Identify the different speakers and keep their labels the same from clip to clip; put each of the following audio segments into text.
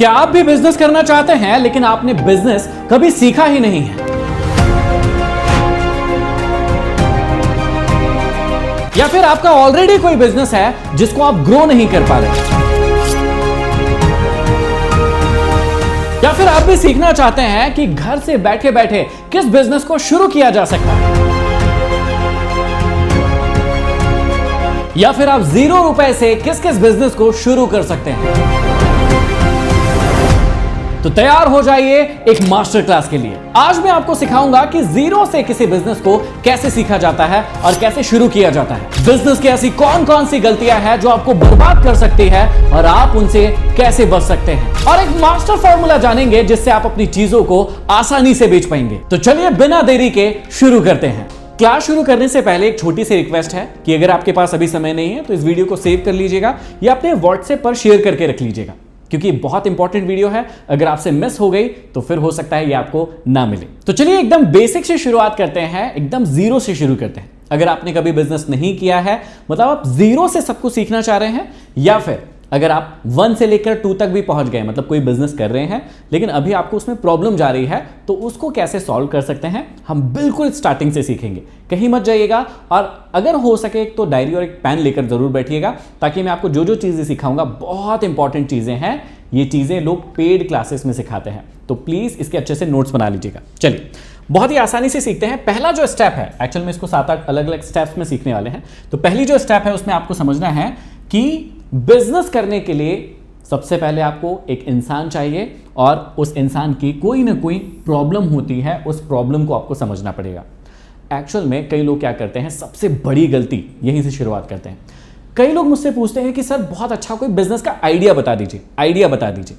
Speaker 1: क्या आप भी बिजनेस करना चाहते हैं लेकिन आपने बिजनेस कभी सीखा ही नहीं है? या फिर आपका ऑलरेडी कोई बिजनेस है जिसको आप ग्रो नहीं कर पा रहे? या फिर आप भी सीखना चाहते हैं कि घर से बैठे बैठे किस बिजनेस को शुरू किया जा सकता है? या फिर आप 0 रुपए से किस किस बिजनेस को शुरू कर सकते हैं? तो तैयार हो जाइए एक मास्टर क्लास के लिए। आज मैं आपको सिखाऊंगा कि 0 से किसी बिजनेस को कैसे सीखा जाता है और कैसे शुरू किया जाता है। बिजनेस की ऐसी कौन कौन सी गलतियां हैं जो आपको बर्बाद कर सकती है और आप उनसे कैसे बच सकते हैं, और एक मास्टर फॉर्मूला जानेंगे जिससे आप अपनी चीजों को आसानी से बेच पाएंगे। तो चलिए बिना देरी के शुरू करते हैं। क्लास शुरू करने से पहले एक छोटी सी रिक्वेस्ट है कि अगर आपके पास अभी समय नहीं है तो इस वीडियो को सेव कर लीजिएगा या अपने व्हाट्सएप पर शेयर करके रख लीजिएगा, क्योंकि बहुत इंपॉर्टेंट वीडियो है। अगर आपसे मिस हो गई तो फिर हो सकता है ये आपको ना मिले। तो चलिए एकदम बेसिक से शुरुआत करते हैं, एकदम 0 से शुरू करते हैं। अगर आपने कभी बिजनेस नहीं किया है, मतलब आप 0 से सब कुछ सीखना चाह रहे हैं, या फिर अगर आप 1 से लेकर 2 तक भी पहुंच गए, मतलब कोई बिजनेस कर रहे हैं लेकिन अभी आपको उसमें प्रॉब्लम जा रही है, तो उसको कैसे सॉल्व कर सकते हैं हम बिल्कुल स्टार्टिंग से सीखेंगे। कहीं मत जाइएगा, और अगर हो सके तो डायरी और एक पेन लेकर जरूर बैठिएगा, ताकि मैं आपको जो जो चीजें सिखाऊंगा बहुत इंपॉर्टेंट चीजें हैं। ये चीजें लोग पेड क्लासेस में सिखाते हैं, तो प्लीज इसके अच्छे से नोट्स बना लीजिएगा। चलिए बहुत ही आसानी से सीखते हैं। पहला जो स्टेप है, एक्चुअल में इसको 7-8 अलग अलग स्टेप्स में सीखने वाले हैं। तो पहली जो स्टेप है उसमें आपको समझना है कि बिजनेस करने के लिए सबसे पहले आपको एक इंसान चाहिए, और उस इंसान की कोई ना कोई प्रॉब्लम होती है, उस प्रॉब्लम को आपको समझना पड़ेगा। एक्चुअल में कई लोग क्या करते हैं, सबसे बड़ी गलती यहीं से शुरुआत करते हैं। कई लोग मुझसे पूछते हैं कि सर बहुत अच्छा कोई बिजनेस का आइडिया बता दीजिए,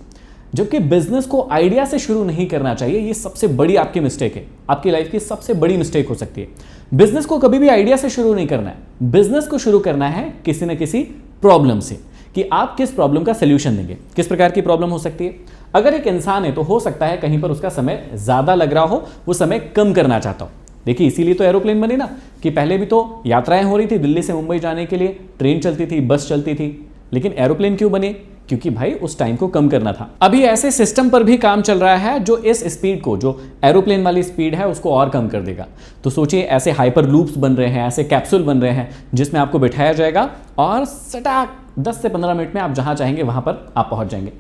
Speaker 1: जबकि बिजनेस को आइडिया से शुरू नहीं करना चाहिए। ये सबसे बड़ी आपकी मिस्टेक है, आपकी लाइफ की सबसे बड़ी मिस्टेक हो सकती है। बिजनेस को कभी भी आइडिया से शुरू नहीं करना है। बिजनेस को शुरू करना है किसी न किसी प्रॉब्लम से, कि आप किस प्रॉब्लम का सलूशन देंगे। किस प्रकार की प्रॉब्लम हो सकती है? अगर एक इंसान है तो हो सकता है कहीं पर उसका समय ज्यादा लग रहा हो, वो समय कम करना चाहता हो। देखिए इसीलिए तो एरोप्लेन बनी ना, कि पहले भी तो यात्राएं हो रही थी, दिल्ली से मुंबई जाने के लिए ट्रेन चलती थी, बस चलती थी, लेकिन एरोप्लेन क्यों बने? क्योंकि भाई उस टाइम को कम करना था। अभी ऐसे सिस्टम पर भी काम चल रहा है जो इस स्पीड को, जो एरोप्लेन वाली स्पीड है, उसको और कम कर देगा। तो सोचिए ऐसे हाइपर लूप्स बन रहे हैं, ऐसे कैप्सूल बन रहे हैं जिसमें आपको बिठाया जाएगा और सटाक 10 से 15 मिनट में आप जहां चाहेंगे वहां पर आप पहुंच जाएंगे।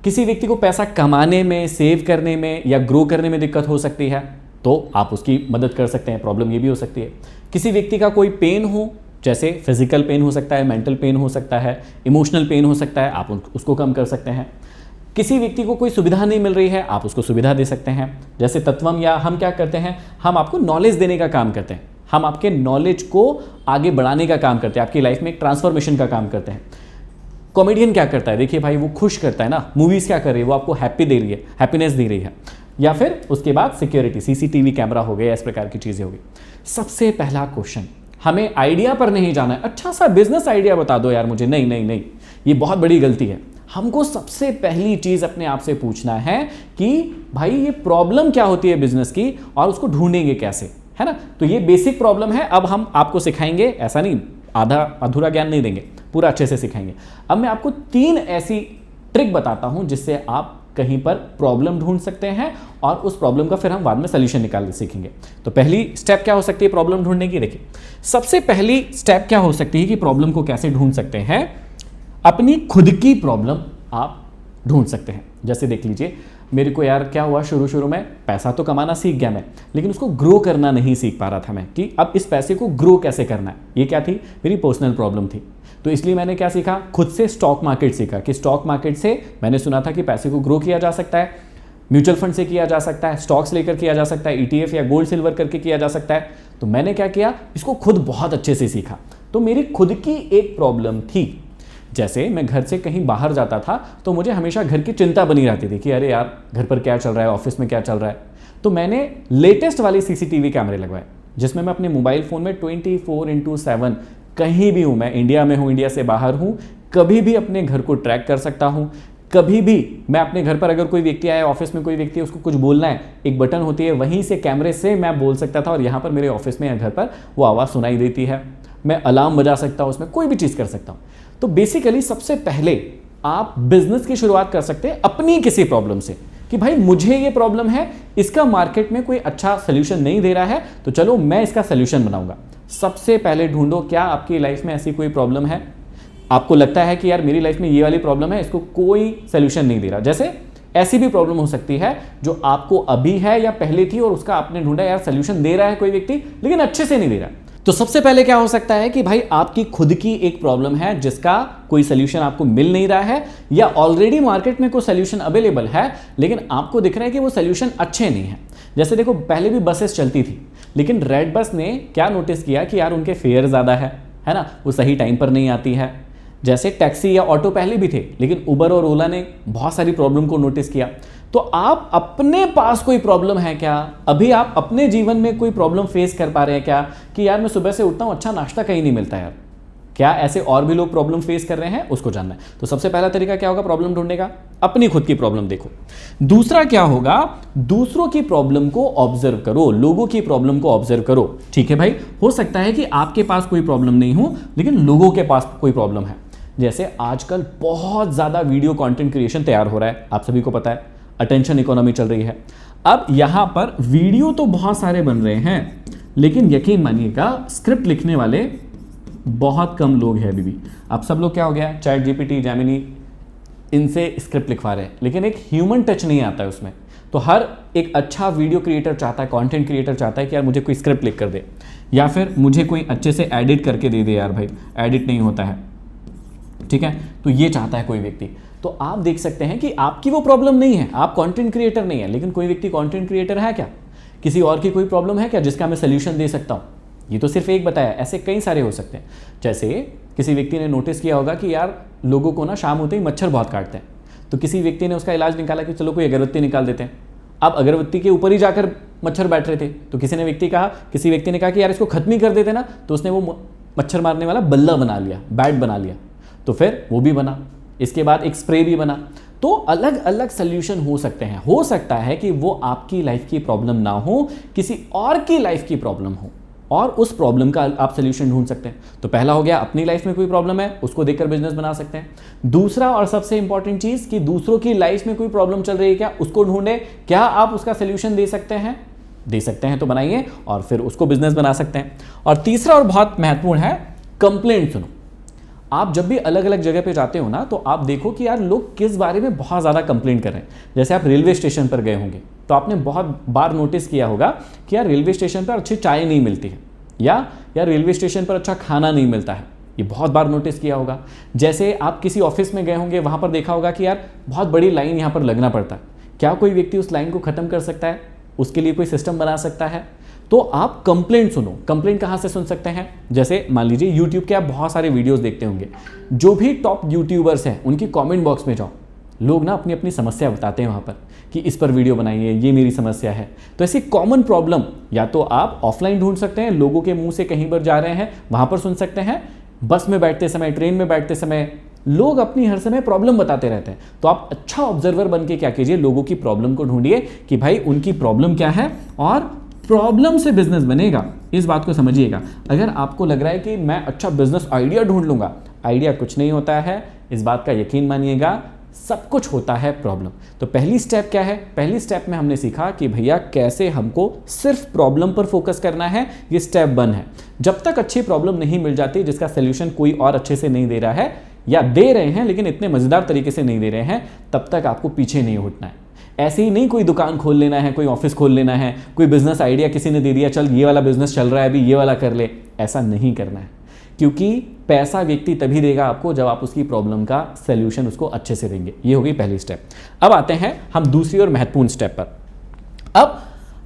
Speaker 1: किसी व्यक्ति को पैसा कमाने में, सेव करने में या ग्रो करने में दिक्कत हो सकती है, तो आप उसकी मदद कर सकते हैं। प्रॉब्लम ये भी हो सकती है किसी व्यक्ति का कोई पेन हो, जैसे फिजिकल पेन हो सकता है, मेंटल पेन हो सकता है, इमोशनल पेन हो सकता है, आप उसको कम कर सकते हैं। किसी व्यक्ति को कोई सुविधा नहीं मिल रही है, आप उसको सुविधा दे सकते हैं। जैसे तत्वम, या हम क्या करते हैं, हम आपको नॉलेज देने का काम करते हैं, हम आपके नॉलेज को आगे बढ़ाने का काम करते हैं, आपकी लाइफ में एक ट्रांसफॉर्मेशन का काम करते हैं। कॉमेडियन क्या करता है, देखिए भाई वो खुश करता है ना। मूवीज क्या कर रही है, वो आपको हैप्पी दे रही है, हैप्पीनेस दे रही है। या फिर उसके बाद सिक्योरिटी, सीसीटीवी कैमरा हो गया, इस प्रकार की चीजें हो गई। सबसे पहला क्वेश्चन, हमें आइडिया पर नहीं जाना है, अच्छा सा बिजनेस आइडिया बता दो यार मुझे, नहीं नहीं नहीं, ये बहुत बड़ी गलती है। हमको सबसे पहली चीज अपने आप से पूछना है कि भाई ये प्रॉब्लम क्या होती है बिजनेस की, और उसको ढूंढेंगे कैसे, है ना। तो ये बेसिक प्रॉब्लम है। अब हम आपको सिखाएंगे, ऐसा नहीं आधा अधूरा ज्ञान नहीं देंगे, पूरा अच्छे से सिखाएंगे। अब मैं आपको 3 ऐसी ट्रिक बताता हूं जिससे आप कहीं पर प्रॉब्लम ढूंढ सकते हैं, और उस प्रॉब्लम का फिर हम बाद में सॉल्यूशन निकालने सीखेंगे। तो पहली स्टेप क्या हो सकती है प्रॉब्लम ढूंढने की? देखिए सबसे पहली स्टेप क्या हो सकती है कि प्रॉब्लम को कैसे ढूंढ सकते हैं। अपनी खुद की प्रॉब्लम आप ढूंढ सकते हैं। जैसे देख लीजिए, मेरे को यार क्या हुआ, शुरू में पैसा तो कमाना सीख गया मैं, लेकिन उसको ग्रो करना नहीं सीख पा रहा था मैं, कि अब इस पैसे को ग्रो कैसे करना है। ये क्या थी, मेरी पर्सनल प्रॉब्लम थी। तो इसलिए मैंने क्या सीखा, खुद से स्टॉक मार्केट सीखा, कि स्टॉक मार्केट से मैंने सुना था कि पैसे को ग्रो किया जा सकता है, म्यूचुअल फंड से किया जा सकता है, स्टॉक्स लेकर किया जा सकता है, ETF या गोल्ड सिल्वर करके किया जा सकता है। तो मैंने क्या किया, इसको खुद बहुत अच्छे से सीखा। तो मेरी खुद की एक प्रॉब्लम थी, जैसे मैं घर से कहीं बाहर जाता था तो मुझे हमेशा घर की चिंता बनी रहती थी कि अरे यार घर पर क्या चल रहा है, ऑफिस में क्या चल रहा है। तो मैंने लेटेस्ट वाली CCTV कैमरे लगवाए, जिसमें मैं अपने मोबाइल फोन में 24/7 कहीं भी हूं, मैं इंडिया में हूं, इंडिया से बाहर हूं, कभी भी अपने घर को ट्रैक कर सकता हूं। कभी भी मैं अपने घर पर, अगर कोई व्यक्ति आया, ऑफिस में कोई व्यक्ति है, उसको कुछ बोलना है, एक बटन होती है, वहीं से कैमरे से मैं बोल सकता था, और यहाँ पर मेरे ऑफिस में या घर पर वो आवाज़ सुनाई देती है। मैं अलार्म बजा सकता हूँ, उसमें कोई भी चीज़ कर सकता हूँ। तो बेसिकली सबसे पहले आप बिजनेस की शुरुआत कर सकते हैं अपनी किसी प्रॉब्लम से कि भाई मुझे ये प्रॉब्लम है, इसका मार्केट में कोई अच्छा सोल्यूशन नहीं दे रहा है, तो चलो मैं इसका सोल्यूशन बनाऊंगा। सबसे पहले ढूंढो क्या आपकी लाइफ में ऐसी कोई प्रॉब्लम है, आपको लगता है कि यार मेरी लाइफ में ये वाली प्रॉब्लम है, इसको कोई सोल्यूशन नहीं दे रहा। जैसे ऐसी भी प्रॉब्लम हो सकती है जो आपको अभी है या पहले थी और उसका आपने ढूंढा यार सोल्यूशन दे रहा है कोई व्यक्ति लेकिन अच्छे से नहीं दे रहा। तो सबसे पहले क्या हो सकता है कि भाई आपकी खुद की एक प्रॉब्लम है जिसका कोई सोल्यूशन आपको मिल नहीं रहा है, या ऑलरेडी मार्केट में कोई सोल्यूशन अवेलेबल है लेकिन आपको दिख रहा है कि वो सोल्यूशन अच्छे नहीं है। जैसे देखो पहले भी बसेस चलती थी लेकिन रेड बस ने क्या नोटिस किया कि यार उनके फेयर ज़्यादा है ना, वो सही टाइम पर नहीं आती है। जैसे टैक्सी या ऑटो पहले भी थे लेकिन उबर और ओला ने बहुत सारी प्रॉब्लम को नोटिस किया। तो आप अपने पास कोई प्रॉब्लम है क्या, अभी आप अपने जीवन में कोई प्रॉब्लम फेस कर पा रहे हैं क्या कि यार मैं सुबह से उठता हूं अच्छा नाश्ता कहीं नहीं मिलता यार, क्या ऐसे और भी लोग प्रॉब्लम फेस कर रहे हैं, उसको जानना है। तो सबसे पहला तरीका क्या होगा प्रॉब्लम ढूंढने का, अपनी खुद की प्रॉब्लम देखो। दूसरा क्या होगा, दूसरों की प्रॉब्लम को ऑब्जर्व करो, लोगों की प्रॉब्लम को ऑब्जर्व करो। ठीक है भाई, हो सकता है कि आपके पास कोई प्रॉब्लम नहीं हो लेकिन लोगों के पास कोई प्रॉब्लम है। जैसे आजकल बहुत ज्यादा वीडियो कंटेंट क्रिएशन तैयार हो रहा है, आप सभी को पता है, अटेंशन इकोनॉमी चल रही है। अब यहां पर वीडियो तो बहुत सारे बन रहे हैं लेकिन यकीन मानिएगा स्क्रिप्ट लिखने वाले बहुत कम लोग हैं अभी भी। आप सब लोग क्या हो गया, चैट जीपीटी, जेमिनी, इनसे स्क्रिप्ट लिखवा रहे हैं लेकिन एक ह्यूमन टच नहीं आता है उसमें। तो हर एक अच्छा वीडियो क्रिएटर चाहता है, कंटेंट क्रिएटर चाहता है कि यार मुझे कोई स्क्रिप्ट लिख कर दे या फिर मुझे कोई अच्छे से एडिट करके दे दे। यार भाई एडिट नहीं होता है, ठीक है, तो ये चाहता है कोई व्यक्ति। तो आप देख सकते हैं कि आपकी वो प्रॉब्लम नहीं है, आप कंटेंट क्रिएटर नहीं है लेकिन कोई व्यक्ति कंटेंट क्रिएटर है क्या, किसी और की कोई प्रॉब्लम है क्या जिसका मैं सोल्यूशन दे सकता हूं। ये तो सिर्फ एक बताया, ऐसे कई सारे हो सकते हैं। जैसे किसी व्यक्ति ने नोटिस किया होगा कि यार लोगों को ना शाम होते ही मच्छर बहुत काटते हैं, तो किसी व्यक्ति ने उसका इलाज निकाला कि चलो कोई अगरबत्ती निकाल देते हैं। अब अगरबत्ती के ऊपर ही जाकर मच्छर बैठ रहे थे तो किसी व्यक्ति ने कहा कि यार इसको खत्म ही कर देते ना, तो उसने वो मच्छर मारने वाला बल्ला बना लिया, बैट बना लिया, तो फिर वो भी बना, इसके बाद एक स्प्रे भी बना। तो अलग अलग सोल्यूशन हो सकते हैं। हो सकता है कि वो आपकी लाइफ की प्रॉब्लम ना हो, किसी और की लाइफ की प्रॉब्लम हो और उस प्रॉब्लम का आप सोल्यूशन ढूंढ सकते हैं। तो पहला हो गया अपनी लाइफ में कोई प्रॉब्लम है, उसको देखकर बिजनेस बना सकते हैं। दूसरा और सबसे इंपॉर्टेंट चीज कि दूसरों की लाइफ में कोई प्रॉब्लम चल रही है क्या, उसको ढूंढे, क्या आप उसका सोल्यूशन दे सकते हैं, दे सकते हैं तो बनाइए और फिर उसको बिजनेस बना सकते हैं। और तीसरा और बहुत महत्वपूर्ण है, कंप्लेंट सुनो। आप जब भी अलग अलग जगह पे जाते हो ना तो आप देखो कि यार लोग किस बारे में बहुत ज़्यादा कंप्लेंट कर रहे हैं। जैसे आप रेलवे स्टेशन पर गए होंगे तो आपने बहुत बार नोटिस किया होगा कि यार रेलवे स्टेशन पर अच्छी चाय नहीं मिलती है, या यार रेलवे स्टेशन पर अच्छा खाना नहीं मिलता है, ये बहुत बार नोटिस किया होगा। जैसे आप किसी ऑफिस में गए होंगे, वहाँ पर देखा होगा कि यार बहुत बड़ी लाइन यहाँ पर लगना पड़ता है, क्या कोई व्यक्ति उस लाइन को ख़त्म कर सकता है, उसके लिए कोई सिस्टम बना सकता है। तो आप कंप्लेंट सुनो। कंप्लेंट कहाँ से सुन सकते हैं, जैसे मान लीजिए यूट्यूब के आप बहुत सारे वीडियोस देखते होंगे, जो भी टॉप यूट्यूबर्स हैं उनकी कमेंट बॉक्स में जाओ, लोग ना अपनी अपनी समस्या बताते हैं वहाँ पर कि इस पर वीडियो बनाइए, ये मेरी समस्या है। तो ऐसी कॉमन प्रॉब्लम या तो आप ऑफलाइन ढूंढ सकते हैं, लोगों के मुंह से कहीं पर जा रहे हैं वहाँ पर सुन सकते हैं, बस में बैठते समय, ट्रेन में बैठते समय लोग अपनी हर समय प्रॉब्लम बताते रहते हैं। तो आप अच्छा ऑब्जर्वर बन के क्या कीजिए, लोगों की प्रॉब्लम को ढूंढिए कि भाई उनकी प्रॉब्लम क्या है और प्रॉब्लम से बिजनेस बनेगा, इस बात को समझिएगा। अगर आपको लग रहा है कि मैं अच्छा बिजनेस आइडिया ढूंढ लूंगा, आइडिया कुछ नहीं होता है, इस बात का यकीन मानिएगा, सब कुछ होता है प्रॉब्लम। तो पहली स्टेप क्या है, पहली स्टेप में हमने सीखा कि भैया कैसे हमको सिर्फ प्रॉब्लम पर फोकस करना है, ये स्टेप 1 है। जब तक अच्छी प्रॉब्लम नहीं मिल जाती जिसका सोल्यूशन कोई और अच्छे से नहीं दे रहा है, या दे रहे हैं लेकिन इतने मजेदार तरीके से नहीं दे रहे हैं, तब तक आपको पीछे नहीं हटना है। ऐसे ही नहीं कोई दुकान खोल लेना है, कोई ऑफिस खोल लेना है, कोई बिजनेस आइडिया किसी ने दे दिया, चल ये वाला बिजनेस चल रहा है अभी, ये वाला कर ले, ऐसा नहीं करना है। क्योंकि पैसा व्यक्ति तभी देगा आपको जब आप उसकी प्रॉब्लम का सलूशन उसको अच्छे से देंगे। ये होगी पहली स्टेप। अब आते हैं हम दूसरी और महत्वपूर्ण स्टेप पर। अब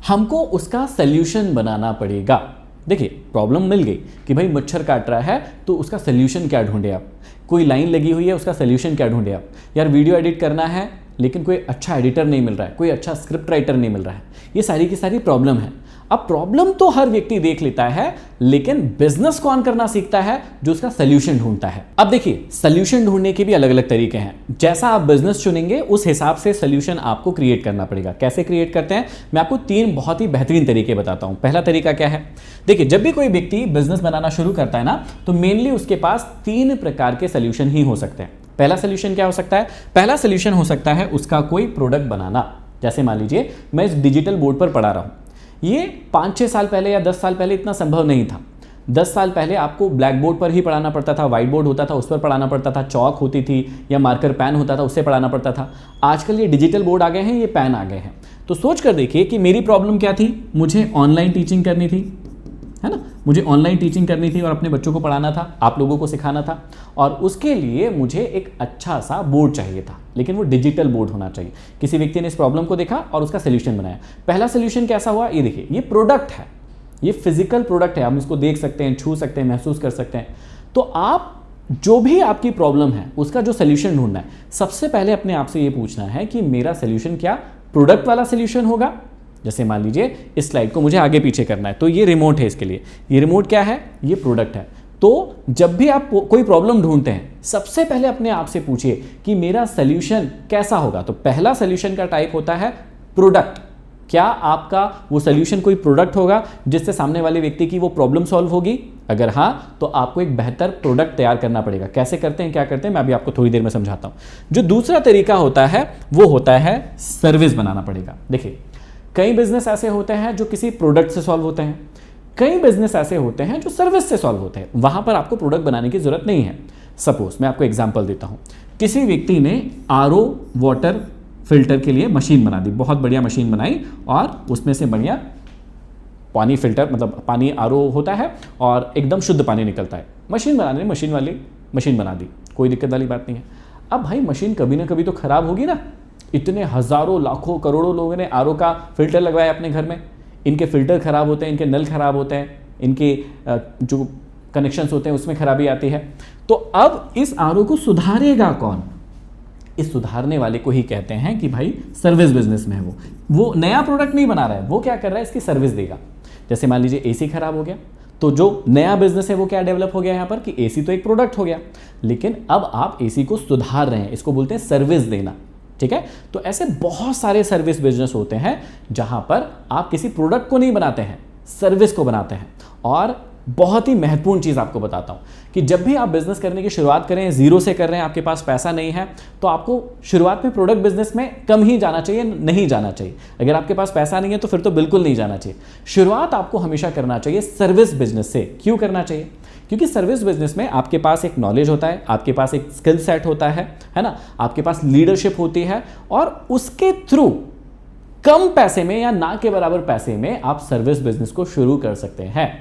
Speaker 1: हमको उसका सलूशन बनाना पड़ेगा। देखिए प्रॉब्लम मिल गई कि भाई मच्छर काट रहा है, तो उसका सलूशन क्या ढूंढे आप, कोई लाइन लगी हुई है, उसका सलूशन क्या ढूंढे आप, यार वीडियो एडिट करना है लेकिन कोई अच्छा एडिटर नहीं मिल रहा है, कोई अच्छा स्क्रिप्ट राइटर नहीं मिल रहा है, ये सारी की सारी प्रॉब्लम है। अब प्रॉब्लम तो हर व्यक्ति देख लेता है, लेकिन बिजनेस कौन करना सीखता है, जो उसका सलूशन ढूंढता है। अब देखिए सलूशन ढूंढने के भी अलग अलग तरीके हैं। जैसा आप बिजनेस चुनेंगे उस हिसाब से सलूशन आपको क्रिएट करना पड़ेगा। कैसे क्रिएट करते हैं, मैं आपको 3 बहुत ही बेहतरीन तरीके बताता हूं। पहला तरीका क्या है, देखिए जब भी कोई व्यक्ति बिजनेस बनाना शुरू करता है ना, तो मेनली उसके पास 3 प्रकार के सलूशन ही हो सकते हैं। पहला सोल्यूशन क्या हो सकता है? पहला सोल्यूशन हो सकता है उसका कोई प्रोडक्ट बनाना। जैसे मान लीजिए मैं इस डिजिटल बोर्ड पर पढ़ा रहा हूँ, ये 5-6 साल पहले या 10 साल पहले इतना संभव नहीं था। 10 साल पहले आपको ब्लैक बोर्ड पर ही पढ़ाना पड़ता था, व्हाइट बोर्ड होता था उस पर पढ़ाना पड़ता था, चौक होती थी या मार्कर पेन होता था उससे पढ़ाना पड़ता था। आजकल ये डिजिटल बोर्ड आ गए हैं, ये पेन आ गए हैं। तो सोच कर देखिए कि मेरी प्रॉब्लम क्या थी, मुझे ऑनलाइन टीचिंग करनी थी, है ना, मुझे ऑनलाइन टीचिंग करनी थी और अपने बच्चों को पढ़ाना था, आप लोगों को सिखाना था, और उसके लिए मुझे एक अच्छा सा बोर्ड चाहिए था, लेकिन वो डिजिटल बोर्ड होना चाहिए। किसी व्यक्ति ने इस प्रॉब्लम को देखा और उसका सोल्यूशन बनाया। पहला सोल्यूशन कैसा हुआ, ये देखिए, ये प्रोडक्ट है, ये फिजिकल प्रोडक्ट है, हम इसको देख सकते हैं, छू सकते हैं, महसूस कर सकते हैं। तो आप जो भी आपकी प्रॉब्लम है उसका जो सोल्यूशन ढूंढना है, सबसे पहले अपने आप से ये पूछना है कि मेरा सोल्यूशन क्या प्रोडक्ट वाला सोल्यूशन होगा। जैसे मान लीजिए इस स्लाइड को मुझे आगे पीछे करना है, तो ये रिमोट है इसके लिए, ये रिमोट क्या है, ये प्रोडक्ट है। तो जब भी आप कोई प्रॉब्लम ढूंढते हैं, सबसे पहले अपने आप से पूछिए कि मेरा सोल्यूशन कैसा होगा। तो पहला सोल्यूशन का टाइप होता है प्रोडक्ट। क्या आपका वो सोल्यूशन कोई प्रोडक्ट होगा जिससे सामने वाले व्यक्ति की वो प्रॉब्लम सॉल्व होगी? अगर हाँ, तो आपको एक बेहतर प्रोडक्ट तैयार करना पड़ेगा। कैसे करते हैं, क्या करते हैं, मैं अभी आपको थोड़ी देर में समझाता हूं। जो दूसरा तरीका होता है वो होता है सर्विस बनाना पड़ेगा। देखिए, कई बिजनेस ऐसे होते हैं जो किसी प्रोडक्ट से सॉल्व होते हैं, कई बिजनेस ऐसे होते हैं जो सर्विस से सॉल्व होते हैं। वहां पर आपको प्रोडक्ट बनाने की जरूरत नहीं है। सपोज मैं आपको एग्जांपल देता हूं, किसी व्यक्ति ने आरओ वाटर फिल्टर के लिए मशीन बना दी, बहुत बढ़िया मशीन बनाई और उसमें से बढ़िया पानी फिल्टर, मतलब पानी आरओ होता है और एकदम शुद्ध पानी निकलता है। मशीन बनाने, मशीन वाली मशीन बना दी, कोई दिक्कत वाली बात नहीं है। अब भाई मशीन कभी ना कभी तो खराब होगी ना। इतने हजारों लाखों करोड़ों लोगों ने आरओ का फिल्टर लगवाया अपने घर में, इनके फिल्टर खराब होते हैं, इनके नल खराब होते हैं, इनके जो कनेक्शंस होते हैं उसमें खराबी आती है। तो अब इस आरओ को सुधारेगा कौन? इस सुधारने वाले को ही कहते हैं कि भाई सर्विस बिजनेस में है वो नया प्रोडक्ट नहीं बना रहा है, वो क्या कर रहा है, इसकी सर्विस देगा। जैसे मान लीजिए एसी खराब हो गया, तो जो नया बिजनेस है वो क्या डेवलप हो गया यहाँ पर कि एसी तो एक प्रोडक्ट हो गया, लेकिन अब आप एसी को सुधार रहे हैं, इसको बोलते हैं सर्विस देना। ठीक है, तो ऐसे बहुत सारे सर्विस बिजनेस होते हैं जहां पर आप किसी प्रोडक्ट को नहीं बनाते हैं, सर्विस को बनाते हैं। और बहुत ही महत्वपूर्ण चीज आपको बताता हूं कि जब भी आप बिजनेस करने की शुरुआत करें, जीरो से कर रहे हैं, आपके पास पैसा नहीं है, तो आपको शुरुआत में प्रोडक्ट बिजनेस में कम ही जाना चाहिए, नहीं जाना चाहिए। अगर आपके पास पैसा नहीं है तो फिर तो बिल्कुल नहीं जाना चाहिए। शुरुआत आपको हमेशा करना चाहिए सर्विस बिजनेस से। क्यों करना चाहिए? क्योंकि सर्विस बिजनेस में आपके पास एक नॉलेज होता है, आपके पास एक स्किल सेट होता है ना, आपके पास लीडरशिप होती है, और उसके थ्रू कम पैसे में या ना के बराबर पैसे में आप सर्विस बिजनेस को शुरू कर सकते हैं।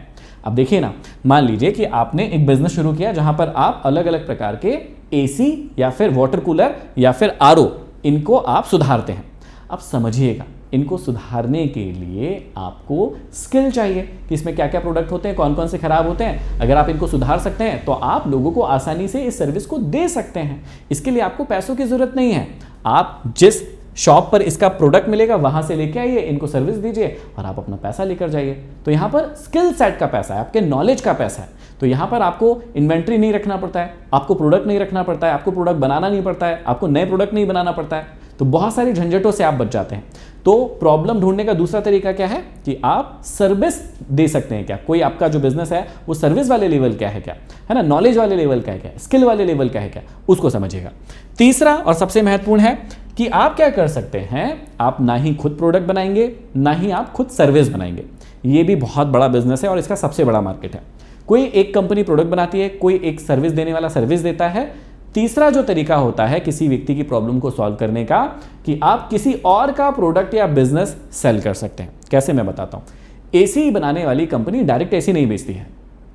Speaker 1: अब देखिए ना, मान लीजिए कि आपने एक बिजनेस शुरू किया जहां पर आप अलग अलग प्रकार के एसी या फिर वाटर कूलर या फिर आरओ, इनको आप सुधारते हैं। अब समझिएगा, इनको सुधारने के लिए आपको स्किल चाहिए कि इसमें क्या क्या प्रोडक्ट होते हैं, कौन कौन से खराब होते हैं। अगर आप इनको सुधार सकते हैं तो आप लोगों को आसानी से इस सर्विस को दे सकते हैं। इसके लिए आपको पैसों की जरूरत नहीं है। आप जिस शॉप पर इसका प्रोडक्ट मिलेगा वहां से लेके आइए, इनको सर्विस दीजिए और आप अपना पैसा लेकर जाइए। तो यहां पर स्किल सेट का पैसा है, आपके नॉलेज का पैसा है। तो यहां पर आपको इन्वेंट्री नहीं रखना पड़ता है, आपको प्रोडक्ट नहीं रखना पड़ता है, आपको प्रोडक्ट बनाना नहीं पड़ता है, आपको नए प्रोडक्ट नहीं बनाना पड़ता है। तो बहुत सारी झंझटों से आप बच जाते हैं। तो प्रॉब्लम ढूंढने का दूसरा तरीका क्या है कि आप सर्विस दे सकते हैं। क्या कोई आपका जो बिजनेस है वो सर्विस वाले लेवल क्या है, क्या है ना, नॉलेज वाले लेवल का है, क्या स्किल वाले लेवल का है, क्या उसको समझिएगा। तीसरा और सबसे महत्वपूर्ण है कि आप क्या कर सकते हैं, आप ना ही खुद प्रोडक्ट बनाएंगे, ना ही आप खुद सर्विस बनाएंगे। ये भी बहुत बड़ा बिजनेस है और इसका सबसे बड़ा मार्केट है। कोई एक कंपनी प्रोडक्ट बनाती है, कोई एक सर्विस देने वाला सर्विस देता है। तीसरा जो तरीका होता है किसी व्यक्ति की प्रॉब्लम को सॉल्व करने का, कि आप किसी और का प्रोडक्ट या बिजनेस सेल कर सकते हैं। कैसे, मैं बताता हूं। एसी बनाने वाली कंपनी डायरेक्ट एसी नहीं बेचती है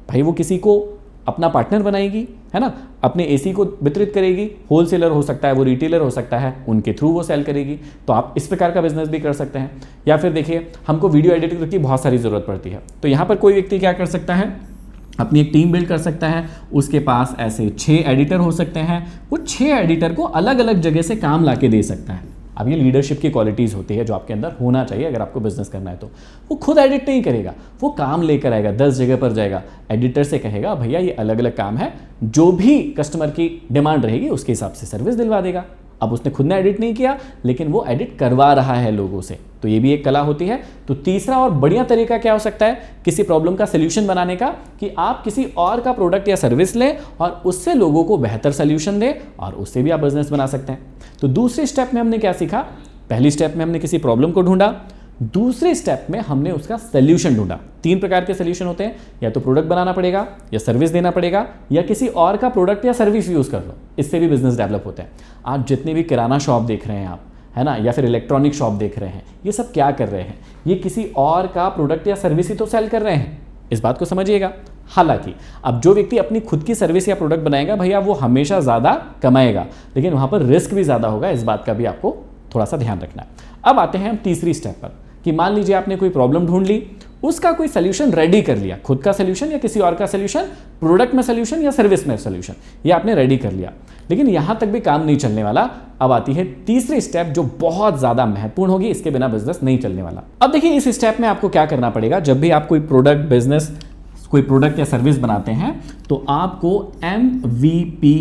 Speaker 1: भाई, वो किसी को अपना पार्टनर बनाएगी, है ना, अपने एसी को वितरित करेगी। होलसेलर हो सकता है, वो रिटेलर हो सकता है, उनके थ्रू वो सेल करेगी। तो आप इस प्रकार का बिजनेस भी कर सकते हैं। या फिर देखिए, हमको वीडियो एडिटर की बहुत सारी जरूरत पड़ती है, तो यहां पर कोई व्यक्ति क्या कर सकता है, अपनी एक टीम बिल्ड कर सकता है। उसके पास ऐसे 6 एडिटर हो सकते हैं, वो 6 एडिटर को अलग अलग जगह से काम ला के दे सकता है। अब ये लीडरशिप की क्वालिटीज़ होती है जो आपके अंदर होना चाहिए अगर आपको बिजनेस करना है। तो वो खुद एडिट नहीं करेगा, वो काम लेकर आएगा, 10 जगह पर जाएगा, एडिटर से कहेगा भैया ये अलग अलग काम है, जो भी कस्टमर की डिमांड रहेगी उसके हिसाब से सर्विस दिलवा देगा। अब उसने खुद ने एडिट नहीं किया, लेकिन वो एडिट करवा रहा है लोगों से, तो ये भी एक कला होती है। तो तीसरा और बढ़िया तरीका क्या हो सकता है किसी प्रॉब्लम का सोल्यूशन बनाने का, कि आप किसी और का प्रोडक्ट या सर्विस लें और उससे लोगों को बेहतर सोल्यूशन दें और उससे भी आप बिजनेस बना सकते हैं। तो दूसरे स्टेप में हमने क्या सीखा, पहली स्टेप में हमने किसी प्रॉब्लम को ढूंढा, दूसरे स्टेप में हमने उसका सोल्यूशन ढूंढा। 3 प्रकार के सोल्यूशन होते हैं, या तो प्रोडक्ट बनाना पड़ेगा, या सर्विस देना पड़ेगा, या किसी और का प्रोडक्ट या सर्विस यूज कर लो, इससे भी बिजनेस डेवलप होता है। आप जितने भी किराना शॉप देख रहे हैं आप, है ना, या फिर इलेक्ट्रॉनिक शॉप देख रहे हैं, ये सब क्या कर रहे हैं, ये किसी और का प्रोडक्ट या सर्विस ही तो सेल कर रहे हैं, इस बात को समझिएगा। हालांकि अब जो व्यक्ति अपनी खुद की सर्विस या प्रोडक्ट बनाएगा भैया, वो हमेशा ज़्यादा कमाएगा, लेकिन वहाँ पर रिस्क भी ज़्यादा होगा, इस बात का भी आपको थोड़ा सा ध्यान रखना है। अब आते हैं हम तीसरी स्टेप पर, कि मान लीजिए आपने कोई प्रॉब्लम ढूंढ ली, उसका कोई सोल्यूशन रेडी कर लिया, खुद का सोल्यूशन या किसी और का सोल्यूशन, प्रोडक्ट में सोल्यूशन या सर्विस में सोल्यूशन, ये आपने रेडी कर लिया, लेकिन यहां तक भी काम नहीं चलने वाला। अब आती है तीसरी स्टेप जो बहुत ज्यादा महत्वपूर्ण होगी, इसके बिना बिजनेस नहीं चलने वाला। अब देखिए इस स्टेप में आपको क्या करना पड़ेगा, जब भी आप कोई प्रोडक्ट बिजनेस कोई प्रोडक्ट या सर्विस बनाते हैं तो आपको MVP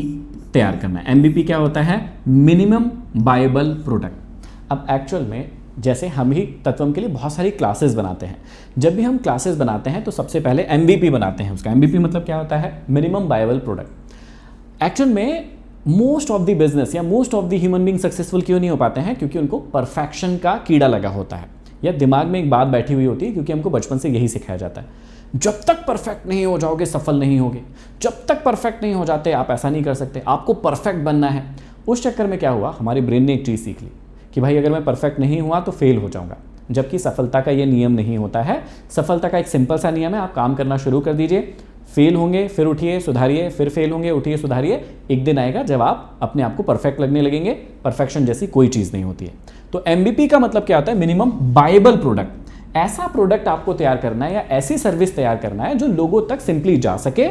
Speaker 1: तैयार करना है। MVP क्या होता है, मिनिमम वायबल प्रोडक्ट। अब एक्चुअल में जैसे हम ही तत्वम के लिए बहुत सारी क्लासेस बनाते हैं, जब भी हम क्लासेस बनाते हैं तो सबसे पहले MVP बनाते हैं। उसका MVP मतलब क्या होता है, मिनिमम वायबल प्रोडक्ट। एक्चुअल में मोस्ट ऑफ द बिजनेस या most of the human being successful क्यों नहीं हो पाते हैं, क्योंकि उनको परफेक्शन का कीड़ा लगा होता है, या दिमाग में एक बात बैठी हुई होती है, क्योंकि हमको बचपन से यही सिखाया जाता है, जब तक परफेक्ट नहीं हो जाओगे सफल नहीं होगे, जब तक परफेक्ट नहीं हो जाते आप ऐसा नहीं कर सकते, आपको परफेक्ट बनना है। उस चक्कर में क्या हुआ, हमारे ब्रेन ने एक चीज़ सीख ली कि भाई अगर मैं परफेक्ट नहीं हुआ तो फेल हो जाऊंगा, जबकि सफलता का ये नियम नहीं होता है। सफलता का एक सिंपल सा नियम है, आप काम करना शुरू कर दीजिए, फेल होंगे फिर उठिए सुधारिए, फिर फेल होंगे उठिए सुधारिए, एक दिन आएगा जब आप अपने आप को परफेक्ट लगने लगेंगे। परफेक्शन जैसी कोई चीज़ नहीं होती है। तो MVP का मतलब क्या होता है, मिनिमम वायबल प्रोडक्ट। ऐसा प्रोडक्ट आपको तैयार करना है या ऐसी सर्विस तैयार करना है जो लोगों तक सिंपली जा सके,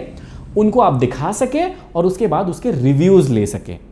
Speaker 1: उनको आप दिखा सके और उसके बाद उसके रिव्यूज़ ले सके।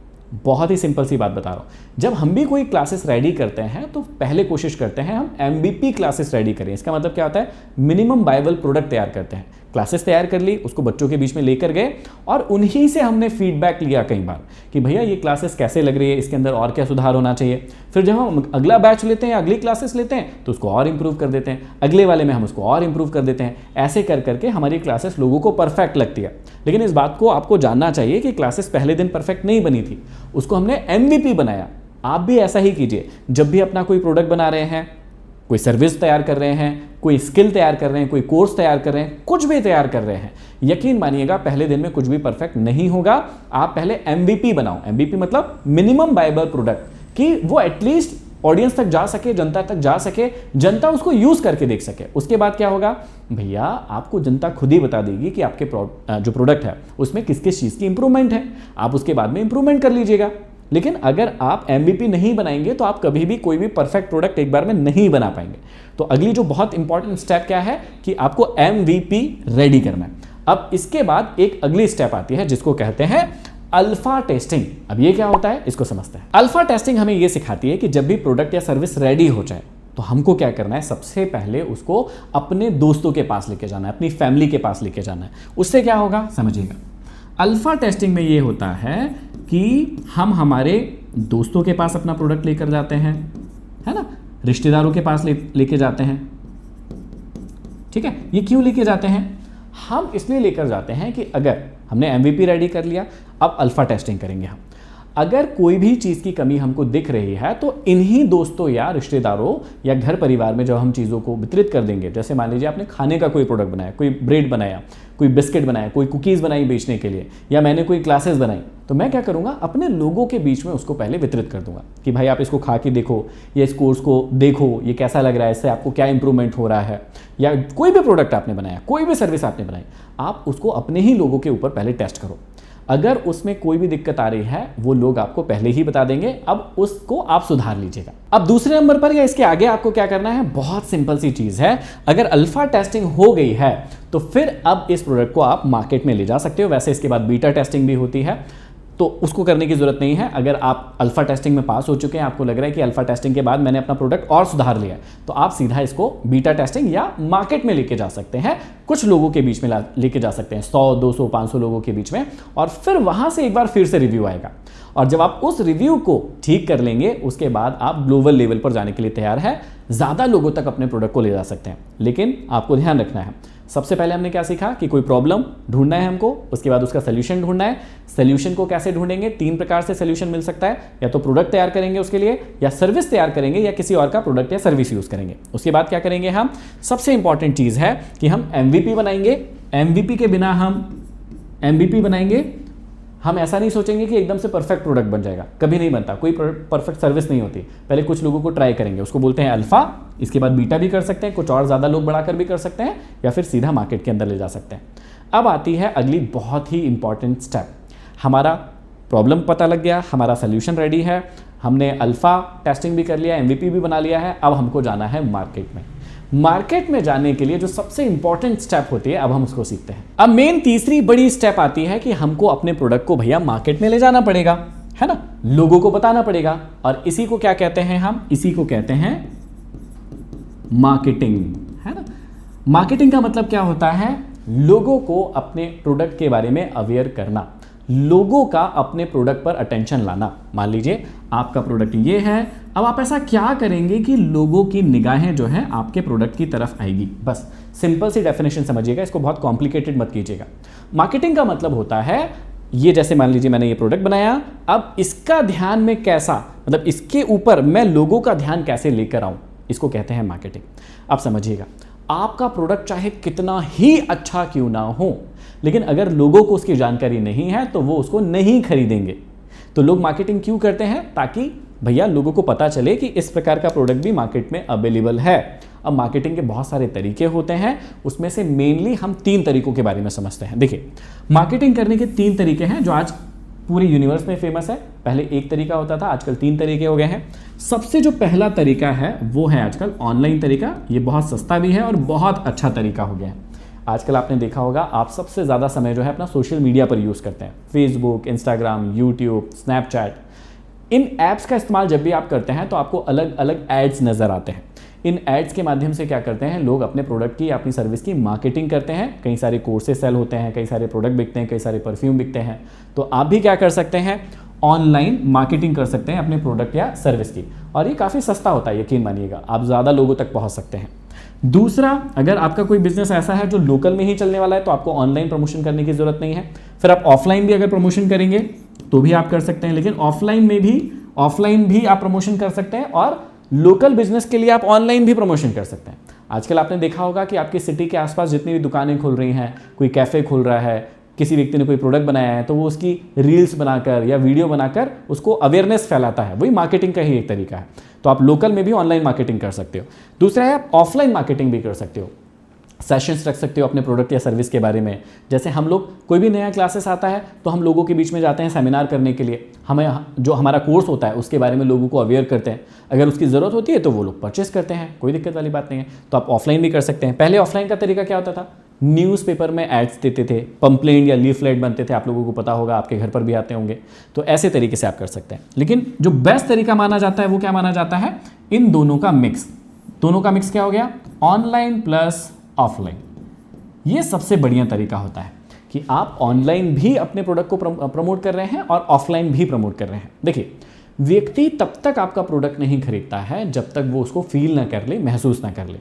Speaker 1: बहुत ही सिंपल सी बात बता रहा हूँ, जब हम भी कोई क्लासेस रेडी करते हैं तो पहले कोशिश करते हैं हम MVP क्लासेस रेडी करें। इसका मतलब क्या होता है, मिनिमम वायबल प्रोडक्ट तैयार करते हैं। क्लासेस तैयार कर ली, उसको बच्चों के बीच में लेकर गए और उन्हीं से हमने फीडबैक लिया कई बार कि भैया ये क्लासेस कैसे लग रही है, इसके अंदर और क्या सुधार होना चाहिए। फिर जब हम अगला बैच लेते हैं या अगली क्लासेस लेते हैं तो उसको और इंप्रूव कर देते हैं, अगले वाले में हम उसको और इंप्रूव कर देते हैं। ऐसे कर करके हमारी क्लासेस लोगों को परफेक्ट लगती है। लेकिन इस बात को आपको जानना चाहिए कि क्लासेस पहले दिन परफेक्ट नहीं बनी थी, उसको हमने MVP बनाया। आप भी ऐसा ही कीजिए, जब भी अपना कोई प्रोडक्ट बना रहे हैं, कोई सर्विस तैयार कर रहे हैं, कोई स्किल तैयार कर रहे हैं, कोई कोर्स तैयार कर रहे हैं, कुछ भी तैयार कर रहे हैं, यकीन मानिएगा पहले दिन में कुछ भी परफेक्ट नहीं होगा। आप पहले MVP बनाओ। MVP मतलब मिनिमम वायबल प्रोडक्ट, कि वो एटलीस्ट ऑडियंस तक जा सके, जनता तक जा सके, जनता उसको यूज करके देख सके। उसके बाद क्या होगा भैया, आपको जनता खुद ही बता देगी कि आपके जो प्रोडक्ट है उसमें किस किस चीज़ की इंप्रूवमेंट है, आप उसके बाद में इंप्रूवमेंट कर लीजिएगा। लेकिन अगर आप MVP नहीं बनाएंगे तो आप कभी भी कोई भी परफेक्ट प्रोडक्ट एक बार में नहीं बना पाएंगे। तो अगली जो बहुत इंपॉर्टेंट स्टेप क्या है कि आपको MVP रेडी करना है। अब इसके बाद एक अगली स्टेप आती है जिसको कहते हैं अल्फा टेस्टिंग। अब ये क्या होता है इसको समझते हैं। अल्फा टेस्टिंग हमें ये सिखाती है कि जब भी प्रोडक्ट या सर्विस रेडी हो जाए तो हमको क्या करना है, सबसे पहले उसको अपने दोस्तों के पास लेके जाना है, अपनी फैमिली के पास लेके जाना है। उससे क्या होगा समझिएगा। अल्फा टेस्टिंग में ये होता है कि हम हमारे दोस्तों के पास अपना प्रोडक्ट लेकर जाते हैं, है ना, रिश्तेदारों के पास लेके जाते हैं। ठीक है, ये क्यों लेके जाते हैं, हम इसलिए लेकर जाते हैं कि अगर हमने MVP रेडी कर लिया, अब अल्फा टेस्टिंग करेंगे हम। अगर कोई भी चीज़ की कमी हमको दिख रही है तो इन्हीं दोस्तों या रिश्तेदारों या घर परिवार में जब हम चीज़ों को वितरित कर देंगे, जैसे मान लीजिए आपने खाने का कोई प्रोडक्ट बनाया, कोई ब्रेड बनाया, कोई बिस्किट बनाया, कोई कुकीज़ बनाई बेचने के लिए, या मैंने कोई क्लासेस बनाई, तो मैं क्या करूँगा, अपने लोगों के बीच में उसको पहले वितरित कर दूंगा कि भाई आप इसको खा के देखो, या इस कोर्स को देखो, ये कैसा लग रहा है, इससे आपको क्या इंप्रूवमेंट हो रहा है। या कोई भी प्रोडक्ट आपने बनाया, कोई भी सर्विस आपने बनाई, आप उसको अपने ही लोगों के ऊपर पहले टेस्ट करो। अगर उसमें कोई भी दिक्कत आ रही है वो लोग आपको पहले ही बता देंगे, अब उसको आप सुधार लीजिएगा। अब दूसरे नंबर पर या इसके आगे आपको क्या करना है, बहुत सिंपल सी चीज़ है। अगर अल्फा टेस्टिंग हो गई है तो फिर अब इस प्रोडक्ट को आप मार्केट में ले जा सकते हो। वैसे इसके बाद बीटा टेस्टिंग भी होती है। तो उसको करने की जरूरत नहीं है। अगर आप अल्फा टेस्टिंग में पास हो चुके हैं, आपको लग रहा है कि अल्फा टेस्टिंग के बाद मैंने अपना प्रोडक्ट और सुधार लिया है, तो आप सीधा इसको बीटा टेस्टिंग या मार्केट में लेके जा सकते हैं, कुछ लोगों के बीच में लेके जा सकते हैं, 100, 200, 500 लोगों के बीच में, और फिर वहां से एक बार फिर से रिव्यू आएगा। और जब आप उस रिव्यू को ठीक कर लेंगे, उसके बाद आप ग्लोबल लेवल पर जाने के लिए तैयार है, ज्यादा लोगों तक अपने प्रोडक्ट को ले जा सकते हैं। लेकिन आपको ध्यान रखना है, सबसे पहले हमने क्या सीखा कि कोई प्रॉब्लम ढूंढना है हमको, उसके बाद उसका सोल्यूशन ढूंढना है। सोल्यूशन को कैसे ढूंढेंगे? 3 प्रकार से सोल्यूशन मिल सकता है, या तो प्रोडक्ट तैयार करेंगे उसके लिए, या सर्विस तैयार करेंगे, या किसी और का प्रोडक्ट या सर्विस यूज करेंगे। उसके बाद क्या करेंगे हम? सबसे इंपॉर्टेंट चीज है कि हम MVP बनाएंगे। MVP के बिना हम MVP बनाएंगे, हम ऐसा नहीं सोचेंगे कि एकदम से परफेक्ट प्रोडक्ट बन जाएगा, कभी नहीं बनता। कोई परफेक्ट सर्विस नहीं होती, पहले कुछ लोगों को ट्राई करेंगे, उसको बोलते हैं अल्फा, इसके बाद बीटा भी कर सकते हैं, कुछ और ज़्यादा लोग बढ़ाकर भी कर सकते हैं, या फिर सीधा मार्केट के अंदर ले जा सकते हैं। अब आती है अगली बहुत ही इंपॉर्टेंट स्टेप। हमारा प्रॉब्लम पता लग गया, हमारा सोल्यूशन रेडी है, हमने अल्फा टेस्टिंग भी कर लिया, MVP भी बना लिया है, अब हमको जाना है मार्केट में। मार्केट में जाने के लिए जो सबसे इंपॉर्टेंट स्टेप होती है, अब हम उसको सीखते हैं। अब मेन तीसरी बड़ी स्टेप आती है कि हमको अपने प्रोडक्ट को भैया मार्केट में ले जाना पड़ेगा, है ना, लोगों को बताना पड़ेगा। और इसी को क्या कहते हैं हम? इसी को कहते हैं मार्केटिंग, है ना। मार्केटिंग का मतलब क्या होता है? लोगों को अपने प्रोडक्ट के बारे में अवेयर करना, लोगों का अपने प्रोडक्ट पर अटेंशन लाना। मान लीजिए आपका प्रोडक्ट ये है, अब आप ऐसा क्या करेंगे कि लोगों की निगाहें जो है आपके प्रोडक्ट की तरफ आएगी। बस सिंपल सी डेफिनेशन समझिएगा, इसको बहुत कॉम्प्लिकेटेड मत कीजिएगा। मार्केटिंग का मतलब होता है, ये जैसे मान लीजिए मैंने ये प्रोडक्ट बनाया, अब इसका ध्यान में कैसा, मतलब इसके ऊपर मैं लोगों का ध्यान कैसे लेकर आऊं, इसको कहते हैं मार्केटिंग। अब समझिएगा, आपका प्रोडक्ट चाहे कितना ही अच्छा क्यों ना हो, लेकिन अगर लोगों को उसकी जानकारी नहीं है तो वो उसको नहीं खरीदेंगे। तो लोग मार्केटिंग क्यों करते हैं? ताकि भैया लोगों को पता चले कि इस प्रकार का प्रोडक्ट भी मार्केट में अवेलेबल है। अब मार्केटिंग के बहुत सारे तरीके होते हैं, उसमें से मेनली हम 3 तरीकों के बारे में समझते हैं। देखिए, मार्केटिंग करने के 3 तरीके हैं जो आज पूरे यूनिवर्स में फेमस है। पहले एक तरीका होता था, आजकल 3 तरीके हो गए हैं। सबसे जो पहला तरीका है वो है आजकल ऑनलाइन तरीका। ये बहुत सस्ता भी है और बहुत अच्छा तरीका हो गया है। आजकल आपने देखा होगा, आप सबसे ज़्यादा समय जो है अपना सोशल मीडिया पर यूज़ करते हैं, फेसबुक, इंस्टाग्राम, यूट्यूब, स्नैपचैट। इन ऐप्स का इस्तेमाल जब भी आप करते हैं तो आपको अलग अलग एड्स नज़र आते हैं। इन एड्स के माध्यम से क्या करते हैं लोग? अपने प्रोडक्ट की, अपनी सर्विस की मार्केटिंग करते हैं। कई सारे कोर्सेज सेल होते हैं, कई सारे प्रोडक्ट बिकते हैं, कई सारे परफ्यूम बिकते हैं। तो आप भी क्या कर सकते हैं? ऑनलाइन मार्केटिंग कर सकते हैं अपने प्रोडक्ट या सर्विस की, और ये काफ़ी सस्ता होता है, यकीन मानिएगा, आप ज़्यादा लोगों तक पहुँच सकते हैं। दूसरा, अगर आपका कोई बिजनेस ऐसा है जो लोकल में ही चलने वाला है तो आपको ऑनलाइन प्रमोशन करने की जरूरत नहीं है। फिर आप ऑफलाइन भी अगर प्रमोशन करेंगे तो भी आप कर सकते हैं, लेकिन ऑफलाइन भी आप प्रमोशन कर सकते हैं, और लोकल बिजनेस के लिए आप ऑनलाइन भी प्रमोशन कर सकते हैं। आजकल आपने देखा होगा कि आपकी सिटी के आसपास जितनी भी दुकानें खुल रही हैं, कोई कैफ़े खुल रहा है, किसी व्यक्ति ने कोई प्रोडक्ट बनाया है तो वो उसकी रील्स बनाकर या वीडियो बनाकर उसको अवेयरनेस फैलाता है, वही मार्केटिंग का ही एक तरीका है। तो आप लोकल में भी ऑनलाइन मार्केटिंग कर सकते हो। दूसरा है, आप ऑफलाइन मार्केटिंग भी कर सकते हो। सेशंस रख सकते हो अपने प्रोडक्ट या सर्विस के बारे में। जैसे हम लोग, कोई भी नया क्लासेस आता है तो हम लोगों के बीच में जाते हैं सेमिनार करने के लिए, हमें जो हमारा कोर्स होता है उसके बारे में लोगों को अवेयर करते हैं। अगर उसकी ज़रूरत होती है तो वो लोग परचेस करते हैं, कोई दिक्कत वाली बात नहीं है। तो आप ऑफलाइन भी कर सकते हैं। पहले ऑफलाइन का तरीका क्या होता था? न्यूज़पेपर में एड्स देते थे, पंपलेट या लीफलेट बनते थे, आप लोगों को पता होगा, आपके घर पर भी आते होंगे। तो ऐसे तरीके से आप कर सकते हैं। लेकिन जो बेस्ट तरीका माना जाता है वो क्या माना जाता है? इन दोनों का मिक्स। दोनों का मिक्स क्या हो गया? Online plus offline. ये सबसे बढ़िया तरीका होता है कि आप ऑनलाइन भी अपने प्रोडक्ट को प्रमोट कर रहे हैं और ऑफलाइन भी प्रमोट कर रहे हैं। देखिए, व्यक्ति तब तक आपका प्रोडक्ट नहीं खरीदता है जब तक वो उसको फील ना कर ले, महसूस ना कर ले।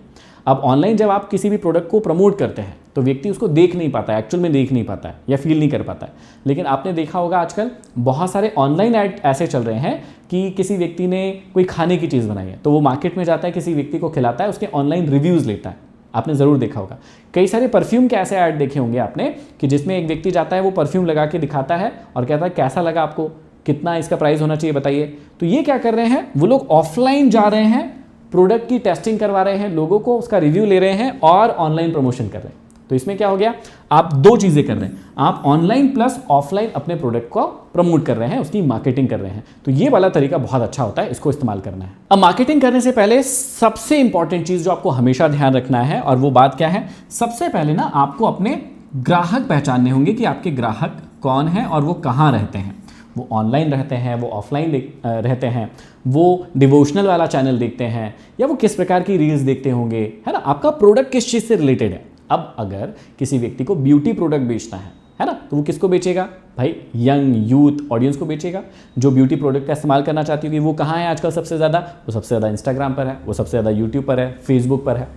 Speaker 1: अब ऑनलाइन जब आप किसी भी प्रोडक्ट को प्रमोट करते हैं तो व्यक्ति उसको देख नहीं पाता है, एक्चुअल में देख नहीं पाता है या फील नहीं कर पाता है। लेकिन आपने देखा होगा आजकल बहुत सारे ऑनलाइन ऐड ऐसे चल रहे हैं कि किसी व्यक्ति ने कोई खाने की चीज़ बनाई है तो वो मार्केट में जाता है, किसी व्यक्ति को खिलाता है, उसके ऑनलाइन रिव्यूज़ लेता है। आपने ज़रूर देखा होगा। कई सारे परफ्यूम के ऐसे ऐड देखे होंगे आपने कि जिसमें एक व्यक्ति जाता है, वो परफ्यूम लगा के दिखाता है और कहता है कैसा लगा आपको, कितना इसका प्राइस होना चाहिए बताइए। तो ये क्या कर रहे हैं? वो लोग ऑफलाइन जा रहे हैं, प्रोडक्ट की टेस्टिंग करवा रहे हैं, लोगों को उसका रिव्यू ले रहे हैं और ऑनलाइन प्रमोशन कर रहे हैं। तो इसमें क्या हो गया? आप 2 चीज़ें कर रहे हैं, आप ऑनलाइन प्लस ऑफलाइन अपने प्रोडक्ट को प्रमोट कर रहे हैं, उसकी मार्केटिंग कर रहे हैं। तो ये वाला तरीका बहुत अच्छा होता है, इसको इस्तेमाल करना है। अब मार्केटिंग करने से पहले सबसे इंपॉर्टेंट चीज़ जो आपको हमेशा ध्यान रखना है, और वो बात क्या है? सबसे पहले ना आपको अपने ग्राहक पहचानने होंगे कि आपके ग्राहक कौन है और वो कहाँ रहते हैं। वो ऑनलाइन रहते हैं, वो ऑफलाइन रहते हैं, वो डिवोशनल वाला चैनल देखते हैं, या वो किस प्रकार की रील्स देखते होंगे, है ना। आपका प्रोडक्ट किस चीज़ से रिलेटेड है। अब अगर किसी व्यक्ति को ब्यूटी प्रोडक्ट बेचना है ना, तो वो किसको बेचेगा भाई, यंग यूथ ऑडियंस को बेचेगा जो ब्यूटी प्रोडक्ट का इस्तेमाल करना चाहती होगी। वो कहाँ है आजकल सबसे ज़्यादा, वो सबसे ज़्यादा इंस्टाग्राम पर है, वो सबसे ज़्यादा यूट्यूब पर है, फेसबुक पर है।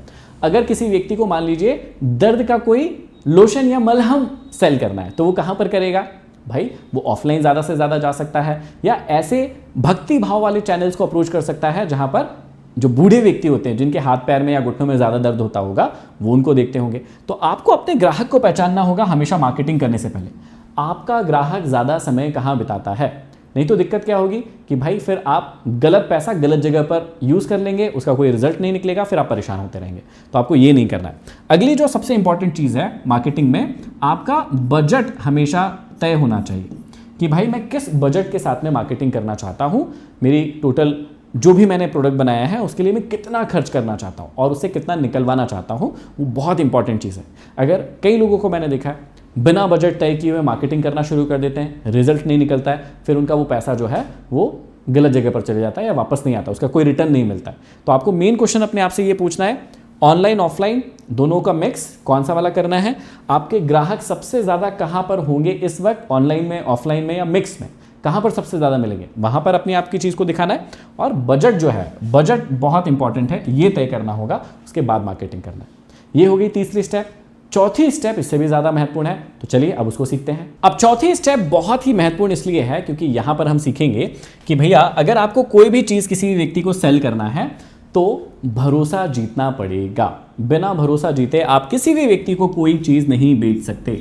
Speaker 1: अगर किसी व्यक्ति को मान लीजिए दर्द का कोई लोशन या मलहम सेल करना है, तो वो कहाँ पर करेगा भाई, वो ऑफलाइन ज़्यादा से ज़्यादा जा सकता है, या ऐसे भक्ति भाव वाले चैनल्स को अप्रोच कर सकता है जहाँ पर जो बूढ़े व्यक्ति होते हैं, जिनके हाथ पैर में या घुटनों में ज़्यादा दर्द होता होगा, वो उनको देखते होंगे। तो आपको अपने ग्राहक को पहचानना होगा हमेशा मार्केटिंग करने से पहले। आपका ग्राहक ज़्यादा समय कहाँ बिताता है, नहीं तो दिक्कत क्या होगी कि भाई फिर आप गलत पैसा गलत जगह पर यूज़ कर लेंगे, उसका कोई रिजल्ट नहीं निकलेगा, फिर आप परेशान होते रहेंगे। तो आपको ये नहीं करना है। अगली जो सबसे इंपॉर्टेंट चीज़ है मार्केटिंग में, आपका बजट हमेशा तय होना चाहिए कि भाई मैं किस बजट के साथ में मार्केटिंग करना चाहता हूँ, मेरी टोटल जो भी मैंने प्रोडक्ट बनाया है उसके लिए मैं कितना खर्च करना चाहता हूँ और उससे कितना निकलवाना चाहता हूँ, वो बहुत इंपॉर्टेंट चीज़ है। अगर कई लोगों को मैंने देखा है बिना बजट तय किए हुए मार्केटिंग करना शुरू कर देते हैं, रिजल्ट नहीं निकलता है, फिर उनका वो पैसा जो है वो गलत जगह पर चले जाता है या वापस नहीं आता, उसका कोई रिटर्न नहीं मिलता है। तो आपको मेन क्वेश्चन अपने आप से ये पूछना है, ऑनलाइन ऑफलाइन दोनों का मिक्स कौन सा वाला करना है, आपके ग्राहक सबसे ज़्यादा कहाँ पर होंगे इस वक्त, ऑनलाइन में, ऑफलाइन में या मिक्स में, कहाँ पर सबसे ज़्यादा मिलेंगे, वहाँ पर अपनी आपकी चीज़ को दिखाना है। और बजट जो है, बजट बहुत इंपॉर्टेंट है, ये तय करना होगा, उसके बाद मार्केटिंग करना है। ये हो गई तीसरी स्टेप। चौथी स्टेप इससे भी ज़्यादा महत्वपूर्ण है, तो चलिए अब उसको सीखते हैं। अब चौथी स्टेप बहुत ही महत्वपूर्ण इसलिए है क्योंकि यहाँ पर हम सीखेंगे कि भैया अगर आपको कोई भी चीज़ किसी भी व्यक्ति को सेल करना है तो भरोसा जीतना पड़ेगा। बिना भरोसा जीते आप किसी भी व्यक्ति को कोई चीज़ नहीं बेच सकते।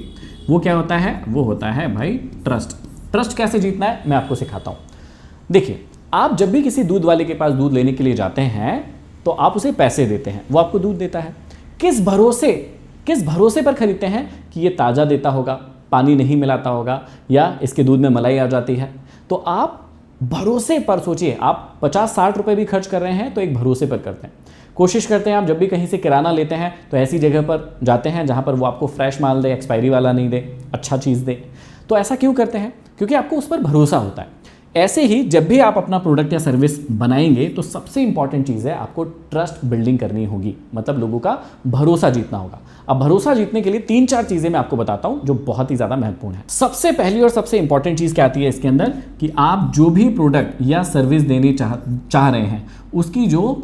Speaker 1: वो क्या होता है, वो होता है भाई ट्रस्ट। ट्रस्ट कैसे जीतना है मैं आपको सिखाता हूँ। देखिए, आप जब भी किसी दूध वाले के पास दूध लेने के लिए जाते हैं तो आप उसे पैसे देते हैं, वो आपको दूध देता है। किस भरोसे पर खरीदते हैं कि ये ताज़ा देता होगा, पानी नहीं मिलाता होगा, या इसके दूध में मलाई आ जाती है। तो आप भरोसे पर सोचिए, आप 50-60 रुपए भी खर्च कर रहे हैं तो एक भरोसे पर करते हैं। कोशिश करते हैं आप जब भी कहीं से किराना लेते हैं तो ऐसी जगह पर जाते हैं जहाँ पर वो आपको फ्रेश माल दे, एक्सपायरी वाला नहीं दे, अच्छा चीज़ दे। तो ऐसा क्यों करते हैं, क्योंकि आपको उस पर भरोसा होता है। ऐसे ही जब भी आप अपना प्रोडक्ट या सर्विस बनाएंगे तो सबसे इंपॉर्टेंट चीज़ है आपको ट्रस्ट बिल्डिंग करनी होगी, मतलब लोगों का भरोसा जीतना होगा। अब भरोसा जीतने के लिए 3-4 चीज़ें मैं आपको बताता हूं जो बहुत ही ज़्यादा महत्वपूर्ण है। सबसे पहली और सबसे इंपॉर्टेंट चीज़ क्या आती है इसके अंदर कि आप जो भी प्रोडक्ट या सर्विस देने चाह रहे हैं उसकी जो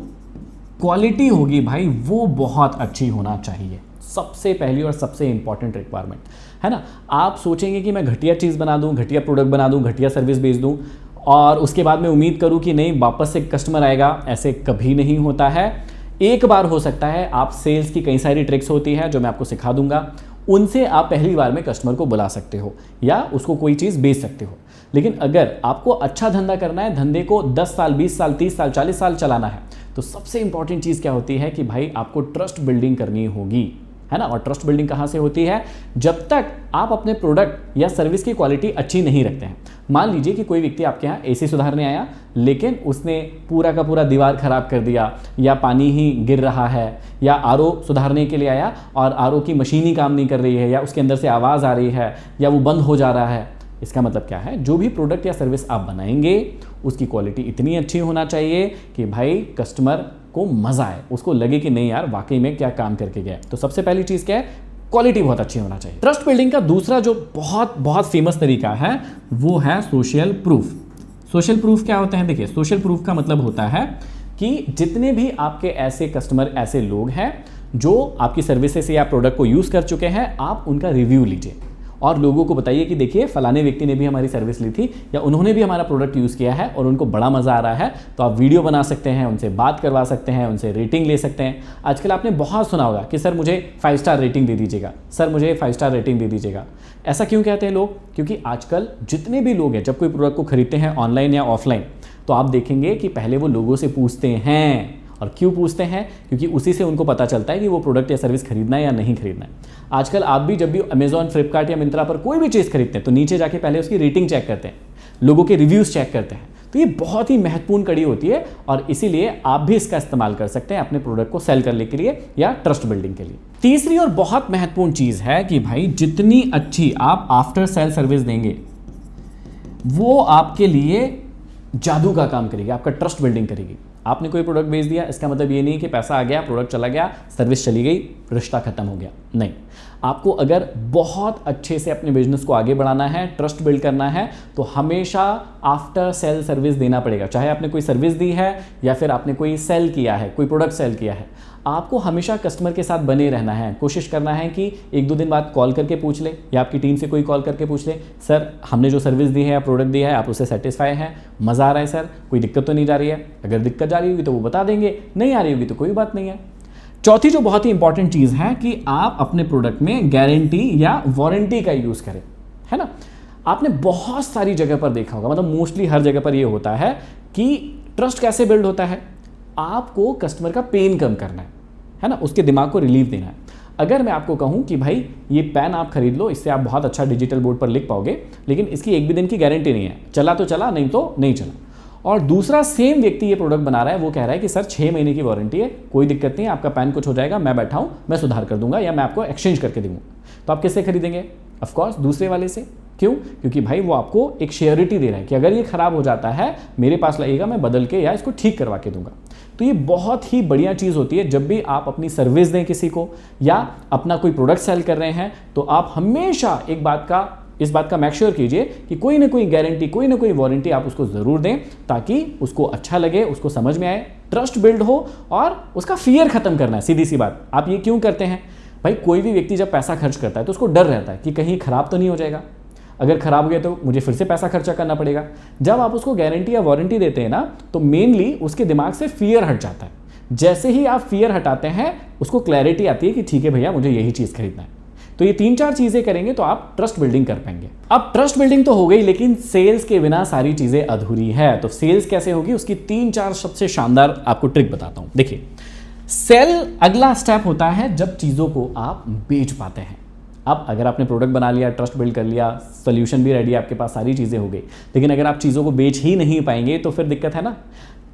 Speaker 1: क्वालिटी होगी भाई वो बहुत अच्छी होना चाहिए। सबसे पहली और सबसे इंपॉर्टेंट रिक्वायरमेंट है ना। आप सोचेंगे कि मैं घटिया चीज़ बना दूं, घटिया प्रोडक्ट बना दूं, घटिया सर्विस बेच दूं और उसके बाद मैं उम्मीद करूं कि नहीं वापस से कस्टमर आएगा, ऐसे कभी नहीं होता है। एक बार हो सकता है, आप सेल्स की कई सारी ट्रिक्स होती है जो मैं आपको सिखा दूंगा, उनसे आप पहली बार में कस्टमर को बुला सकते हो या उसको कोई चीज़ बेच सकते हो। लेकिन अगर आपको अच्छा धंधा करना है, धंधे को 10 साल, 20 साल, 30 साल, 40 साल चलाना है, तो सबसे इंपॉर्टेंट चीज़ क्या होती है कि भाई आपको ट्रस्ट बिल्डिंग करनी होगी, है ना। और ट्रस्ट बिल्डिंग कहाँ से होती है, जब तक आप अपने प्रोडक्ट या सर्विस की क्वालिटी अच्छी नहीं रखते हैं। मान लीजिए कि कोई व्यक्ति आपके यहाँ एसी सुधारने आया लेकिन उसने पूरा का पूरा दीवार खराब कर दिया, या पानी ही गिर रहा है, या आरओ सुधारने के लिए आया और आरओ की मशीन ही काम नहीं कर रही है, या उसके अंदर से आवाज़ आ रही है, या वो बंद हो जा रहा है। इसका मतलब क्या है, जो भी प्रोडक्ट या सर्विस आप बनाएंगे उसकी क्वालिटी इतनी अच्छी होना चाहिए कि भाई कस्टमर को मज़ा आए, उसको लगे कि नहीं यार वाकई में क्या काम करके गया। तो सबसे पहली चीज़ क्या है, क्वालिटी बहुत अच्छी होना चाहिए। ट्रस्ट बिल्डिंग का दूसरा जो बहुत बहुत फेमस तरीका है वो है सोशल प्रूफ। सोशल प्रूफ क्या होता है, देखिए सोशल प्रूफ का मतलब होता है कि जितने भी आपके ऐसे कस्टमर, ऐसे लोग हैं जो आपकी सर्विसेज या प्रोडक्ट को यूज़ कर चुके हैं, आप उनका रिव्यू लीजिए और लोगों को बताइए कि देखिए फलाने व्यक्ति ने भी हमारी सर्विस ली थी या उन्होंने भी हमारा प्रोडक्ट यूज़ किया है और उनको बड़ा मज़ा आ रहा है। तो आप वीडियो बना सकते हैं, उनसे बात करवा सकते हैं, उनसे रेटिंग ले सकते हैं। आजकल आपने बहुत सुना होगा कि सर मुझे 5 स्टार रेटिंग दे दीजिएगा, सर मुझे 5 स्टार रेटिंग दे दीजिएगा। ऐसा क्यों कहते हैं लोग, क्योंकि आजकल जितने भी लोग हैं जब कोई प्रोडक्ट को खरीदते हैं ऑनलाइन या ऑफलाइन, तो आप देखेंगे कि पहले वो लोगों से पूछते हैं। और क्यों पूछते हैं, क्योंकि उसी से उनको पता चलता है कि वो प्रोडक्ट या सर्विस खरीदना है या नहीं खरीदना है। आजकल आप भी जब भी अमेजॉन, फ्लिपकार्ट या मिंत्रा पर कोई भी चीज़ खरीदते हैं तो नीचे जाके पहले उसकी रेटिंग चेक करते हैं, लोगों के रिव्यूज़ चेक करते हैं। तो ये बहुत ही महत्वपूर्ण कड़ी होती है और इसीलिए आप भी इसका इस्तेमाल कर सकते हैं अपने प्रोडक्ट को सेल करने के लिए या ट्रस्ट बिल्डिंग के लिए। तीसरी और बहुत महत्वपूर्ण चीज़ है कि भाई जितनी अच्छी आप आफ्टर सेल सर्विस देंगे, वो आपके लिए जादू का काम करेगी, आपका ट्रस्ट बिल्डिंग करेगी। आपने कोई प्रोडक्ट बेच दिया, इसका मतलब ये नहीं कि पैसा आ गया, प्रोडक्ट चला गया, सर्विस चली गई, रिश्ता खत्म हो गया। नहीं, आपको अगर बहुत अच्छे से अपने बिजनेस को आगे बढ़ाना है, ट्रस्ट बिल्ड करना है, तो हमेशा आफ्टर सेल सर्विस देना पड़ेगा। चाहे आपने कोई सर्विस दी है या फिर आपने कोई सेल किया है, कोई प्रोडक्ट सेल किया है, आपको हमेशा कस्टमर के साथ बने रहना है। कोशिश करना है कि 1-2 दिन बाद कॉल करके पूछ ले, या आपकी टीम से कोई कॉल करके पूछ ले, सर हमने जो सर्विस दी है या प्रोडक्ट दिया है आप उससे सेटिस्फाई हैं, मज़ा आ रहा है सर, कोई दिक्कत तो नहीं जा रही है। अगर दिक्कत जा रही होगी तो वो बता देंगे, नहीं आ रही होगी तो कोई बात नहीं है। चौथी जो बहुत ही इंपॉर्टेंट चीज़ है कि आप अपने प्रोडक्ट में गारंटी या वारंटी का यूज़ करें, है ना। आपने बहुत सारी जगह पर देखा होगा, मतलब मोस्टली हर जगह पर ये होता है कि ट्रस्ट कैसे बिल्ड होता है, आपको कस्टमर का पेन कम करना है ना, उसके दिमाग को रिलीफ देना है। अगर मैं आपको कहूं कि भाई ये पेन आप खरीद लो, इससे आप बहुत अच्छा डिजिटल बोर्ड पर लिख पाओगे, लेकिन इसकी 1 भी दिन की गारंटी नहीं है, चला तो चला, नहीं तो नहीं चला। और दूसरा सेम व्यक्ति ये प्रोडक्ट बना रहा है, वो कह रहा है कि सर 6 महीने की वारंटी है, कोई दिक्कत नहीं है, आपका पेन कुछ हो जाएगा, मैं बैठा हूं, मैं सुधार कर दूंगा या मैं आपको एक्सचेंज करके दूंगा, तो आप किससे खरीदेंगे? ऑफकोर्स दूसरे वाले से। क्यों? क्योंकि भाई वो आपको एक श्योरिटी दे रहा है कि अगर ये खराब हो जाता है मेरे पास लगेगा, मैं बदल के या इसको ठीक करवा के दूंगा। तो ये बहुत ही बढ़िया चीज़ होती है जब भी आप अपनी सर्विस दें किसी को या अपना कोई प्रोडक्ट सेल कर रहे हैं, तो आप हमेशा इस बात का मेक श्योर कीजिए कि कोई ना कोई गारंटी, कोई ना कोई वारंटी आप उसको ज़रूर दें, ताकि उसको अच्छा लगे, उसको समझ में आए, ट्रस्ट बिल्ड हो और उसका फियर खत्म करना है। सीधी सी बात। आप ये क्यों करते हैं भाई? कोई भी व्यक्ति जब पैसा खर्च करता है तो उसको डर रहता है कि कहीं खराब तो नहीं हो जाएगा, अगर खराब हो गया तो मुझे फिर से पैसा खर्चा करना पड़ेगा। जब आप उसको गारंटी या वारंटी देते हैं ना, तो मेनली उसके दिमाग से फियर हट जाता है। जैसे ही आप फियर हटाते हैं, उसको क्लैरिटी आती है कि ठीक है भैया, मुझे यही चीज़ खरीदना है। तो ये 3-4 चीज़ें करेंगे तो आप ट्रस्ट बिल्डिंग कर पाएंगे। अब ट्रस्ट बिल्डिंग तो हो गई, लेकिन सेल्स के बिना सारी चीज़ें अधूरी है। तो सेल्स कैसे होगी, उसकी 3-4 सबसे शानदार आपको ट्रिक बताता हूं। देखिए, सेल अगला स्टेप होता है जब चीज़ों को आप बेच पाते हैं। अब अगर आपने प्रोडक्ट बना लिया, ट्रस्ट बिल्ड कर लिया, सोल्यूशन भी रेडी है आपके पास, सारी चीज़ें हो गई, लेकिन अगर आप चीज़ों को बेच ही नहीं पाएंगे तो फिर दिक्कत है ना।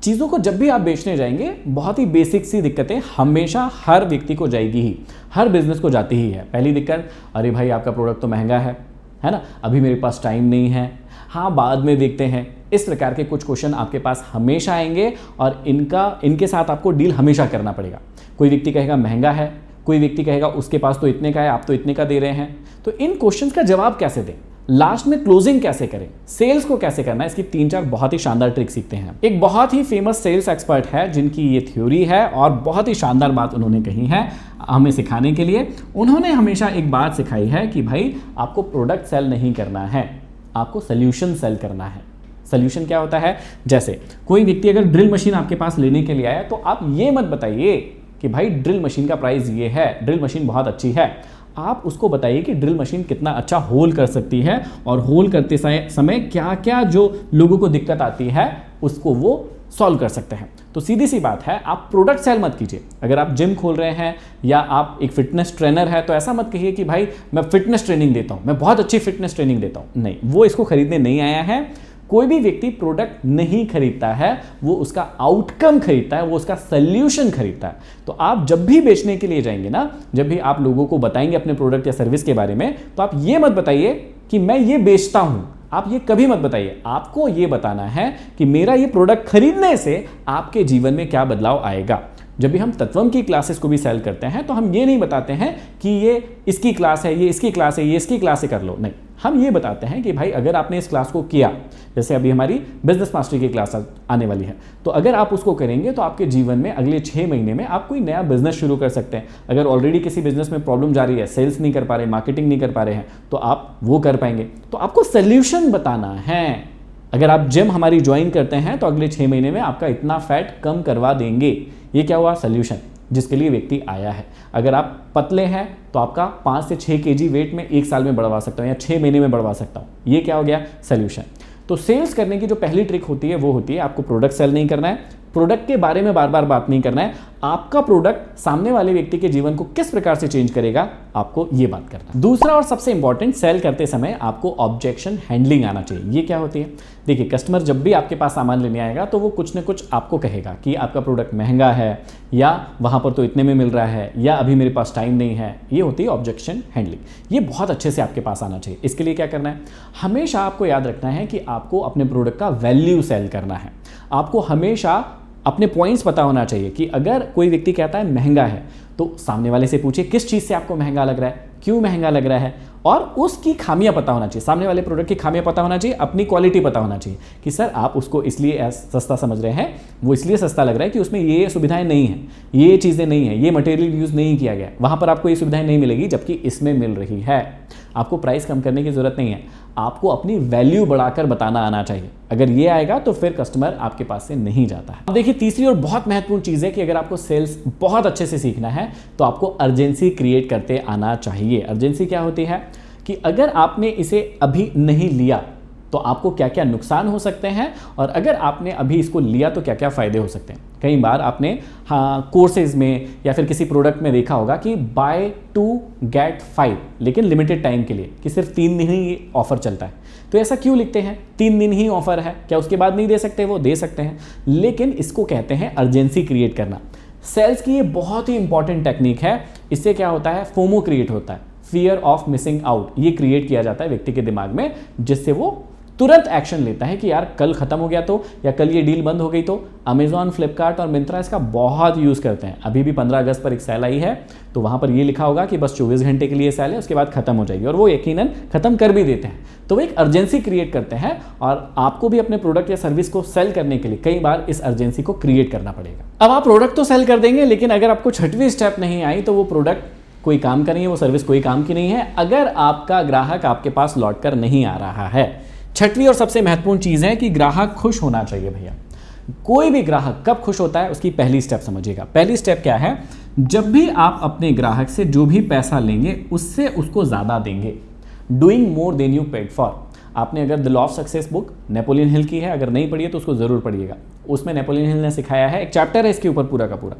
Speaker 1: चीज़ों को जब भी आप बेचने जाएंगे, बहुत ही बेसिक सी दिक्कतें हमेशा हर व्यक्ति को जाएगी ही, हर बिजनेस को जाती ही है। पहली दिक्कत, अरे भाई आपका प्रोडक्ट तो महंगा है ना, अभी मेरे पास टाइम नहीं है, हाँ बाद में देखते हैं। इस प्रकार के कुछ क्वेश्चन आपके पास हमेशा आएंगे और इनके साथ आपको डील हमेशा करना पड़ेगा। कोई व्यक्ति कहेगा महंगा है, कोई व्यक्ति कहेगा उसके पास तो इतने का है, आप तो इतने का दे रहे हैं। तो इन क्वेश्चंस का जवाब कैसे दें, लास्ट में क्लोजिंग कैसे करें, सेल्स को कैसे करना है, इसकी 3-4 बहुत ही शानदार ट्रिक सीखते हैं। एक बहुत ही फेमस सेल्स एक्सपर्ट है जिनकी ये थ्योरी है और बहुत ही शानदार बात उन्होंने कही है हमें सिखाने के लिए। उन्होंने हमेशा एक बात सिखाई है कि भाई आपको प्रोडक्ट सेल नहीं करना है, आपको सोल्यूशन सेल करना है। सोल्यूशन क्या होता है? जैसे कोई व्यक्ति अगर ड्रिल मशीन आपके पास लेने के लिए आया, तो आप ये मत बताइए कि भाई ड्रिल मशीन का प्राइस ये है, ड्रिल मशीन बहुत अच्छी है। आप उसको बताइए कि ड्रिल मशीन कितना अच्छा होल कर सकती है और होल करते समय क्या क्या जो लोगों को दिक्कत आती है उसको वो सॉल्व कर सकते हैं। तो सीधी सी बात है, आप प्रोडक्ट सेल मत कीजिए। अगर आप जिम खोल रहे हैं या आप एक फिटनेस ट्रेनर है, तो ऐसा मत कहिए कि भाई मैं फिटनेस ट्रेनिंग देता हूं, मैं बहुत अच्छी फिटनेस ट्रेनिंग देता हूं। नहीं, वो इसको खरीदने नहीं आया है। कोई भी व्यक्ति प्रोडक्ट नहीं खरीदता है, वो उसका आउटकम खरीदता है, वो उसका सोल्यूशन खरीदता है। तो आप जब भी बेचने के लिए जाएंगे ना, जब भी आप लोगों को बताएंगे अपने प्रोडक्ट या सर्विस के बारे में, तो आप ये मत बताइए कि मैं ये बेचता हूं। आप ये कभी मत बताइए। आपको ये बताना है कि मेरा ये प्रोडक्ट खरीदने से आपके जीवन में क्या बदलाव आएगा। जब भी हम तत्वम की क्लासेस को भी सेल करते हैं, तो हम ये नहीं बताते हैं कि ये इसकी क्लास है, ये इसकी क्लास है, ये इसकी क्लास से कर लो। नहीं, हम ये बताते हैं कि भाई अगर आपने इस क्लास को किया, जैसे अभी हमारी बिजनेस मास्टरी की क्लास आने वाली है, तो अगर आप उसको करेंगे तो आपके जीवन में अगले 6 महीने में आप कोई नया बिजनेस शुरू कर सकते हैं। अगर ऑलरेडी किसी बिजनेस में प्रॉब्लम जा रही है, सेल्स नहीं कर पा रहे, मार्केटिंग नहीं कर पा रहे हैं, तो आप वो कर पाएंगे। तो आपको सोल्यूशन बताना है। अगर आप जिम हमारी ज्वाइन करते हैं तो अगले 6 महीने में आपका इतना फैट कम करवा देंगे। ये क्या हुआ? सोल्यूशन, जिसके लिए व्यक्ति आया है। अगर आप पतले हैं तो आपका 5 से 6 kg वेट में 1 साल में बढ़वा सकता हूँ या 6 महीने में बढ़वा सकता हूँ। ये क्या हो गया? सोल्यूशन। तो सेल्स करने की जो पहली ट्रिक होती है वो होती है आपको प्रोडक्ट सेल नहीं करना है, प्रोडक्ट के बारे में बार बार बात नहीं करना है, आपका प्रोडक्ट सामने वाले व्यक्ति के जीवन को किस प्रकार से चेंज करेगा, आपको ये बात करना है। दूसरा और सबसे इंपॉर्टेंट, सेल करते समय आपको ऑब्जेक्शन हैंडलिंग आना चाहिए। ये क्या होती है? देखिए, कस्टमर जब भी आपके पास सामान लेने आएगा तो वो कुछ ना कुछ आपको कहेगा कि आपका प्रोडक्ट महंगा है, या वहां पर तो इतने में मिल रहा है, या अभी मेरे पास टाइम नहीं है। ये होती है ऑब्जेक्शन हैंडलिंग। ये बहुत अच्छे से आपके पास आना चाहिए। इसके लिए क्या करना है? हमेशा आपको याद रखना है कि आपको अपने प्रोडक्ट का वैल्यू सेल करना है। आपको हमेशा अपने पॉइंट्स पता होना चाहिए कि अगर कोई व्यक्ति कहता है महंगा है, तो सामने वाले से पूछिए किस चीज़ से आपको महंगा लग रहा है, क्यों महंगा लग रहा है, और उसकी खामियां पता होना चाहिए। सामने वाले प्रोडक्ट की खामियां पता होना चाहिए, अपनी क्वालिटी पता होना चाहिए कि सर आप उसको इसलिए सस्ता समझ रहे हैं, वो इसलिए सस्ता लग रहा है कि उसमें ये सुविधाएं नहीं हैं, ये चीज़ें नहीं है, ये मटेरियल यूज़ नहीं किया गया, वहाँ पर आपको ये सुविधाएं नहीं मिलेगी जबकि इसमें मिल रही है। आपको प्राइस कम करने की ज़रूरत नहीं है, आपको अपनी वैल्यू बढ़ाकर बताना आना चाहिए। अगर ये आएगा तो फिर कस्टमर आपके पास से नहीं जाता है। अब देखिए, तीसरी और बहुत महत्वपूर्ण चीज़ है कि अगर आपको सेल्स बहुत अच्छे से सीखना है तो आपको अर्जेंसी क्रिएट करते आना चाहिए। अर्जेंसी क्या होती है कि अगर आपने इसे अभी नहीं लिया तो आपको क्या क्या नुकसान हो सकते हैं, और अगर आपने अभी इसको लिया तो क्या क्या फ़ायदे हो सकते हैं। कई बार आपने कोर्सेज में या फिर किसी प्रोडक्ट में देखा होगा कि बाय 2 get 5, लेकिन लिमिटेड टाइम के लिए, कि सिर्फ 3 दिन ही ऑफर चलता है। तो ऐसा क्यों लिखते हैं? 3 दिन ही ऑफर है, क्या उसके बाद नहीं दे सकते? वो दे सकते हैं, लेकिन इसको कहते हैं अर्जेंसी क्रिएट करना। सेल्स की ये बहुत ही इंपॉर्टेंट टेक्निक है। इससे क्या होता है? फोमो क्रिएट होता है, फियर ऑफ मिसिंग आउट। ये क्रिएट किया जाता है व्यक्ति के दिमाग में, जिससे वो तुरंत एक्शन लेता है कि यार कल खत्म हो गया तो, या कल ये डील बंद हो गई तो। अमेजॉन, फ्लिपकार्ट और मिंत्रा इसका बहुत यूज़ करते हैं। अभी भी 15 अगस्त पर एक सेल आई है, तो वहाँ पर ये लिखा होगा कि बस 24 घंटे के लिए सेल है, उसके बाद खत्म हो जाएगी, और वो यकीनन खत्म कर भी देते हैं। तो वो एक अर्जेंसी क्रिएट करते हैं, और आपको भी अपने प्रोडक्ट या सर्विस को सेल करने के लिए कई बार इस अर्जेंसी को क्रिएट करना पड़ेगा। अब आप प्रोडक्ट तो सेल कर देंगे, लेकिन अगर आपको 6वीं स्टेप नहीं आई तो वो प्रोडक्ट कोई काम का नहीं है, वो सर्विस कोई काम की नहीं है, अगर आपका ग्राहक आपके पास लौट कर नहीं आ रहा है। 6वीं और सबसे महत्वपूर्ण चीज़ है कि ग्राहक खुश होना चाहिए। भैया, कोई भी ग्राहक कब खुश होता है, उसकी पहली स्टेप समझिएगा। पहली स्टेप क्या है? जब भी आप अपने ग्राहक से जो भी पैसा लेंगे उससे उसको ज़्यादा देंगे। Doing more than you paid for. आपने अगर the law of success book Napoleon Hill की है, अगर नहीं पढ़ी है तो उसको ज़रूर पढ़िएगा। उसमें नेपोलियन हिल ने सिखाया है, एक चैप्टर है इसके ऊपर पूरा का पूरा।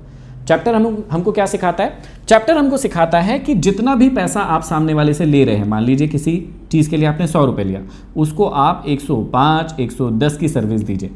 Speaker 1: चैप्टर हमको क्या सिखाता है? चैप्टर हमको सिखाता है कि जितना भी पैसा आप सामने वाले से ले रहे हैं, मान लीजिए किसी चीज़ के लिए आपने 100 रुपये लिया, उसको आप 105, 110 की सर्विस दीजिए।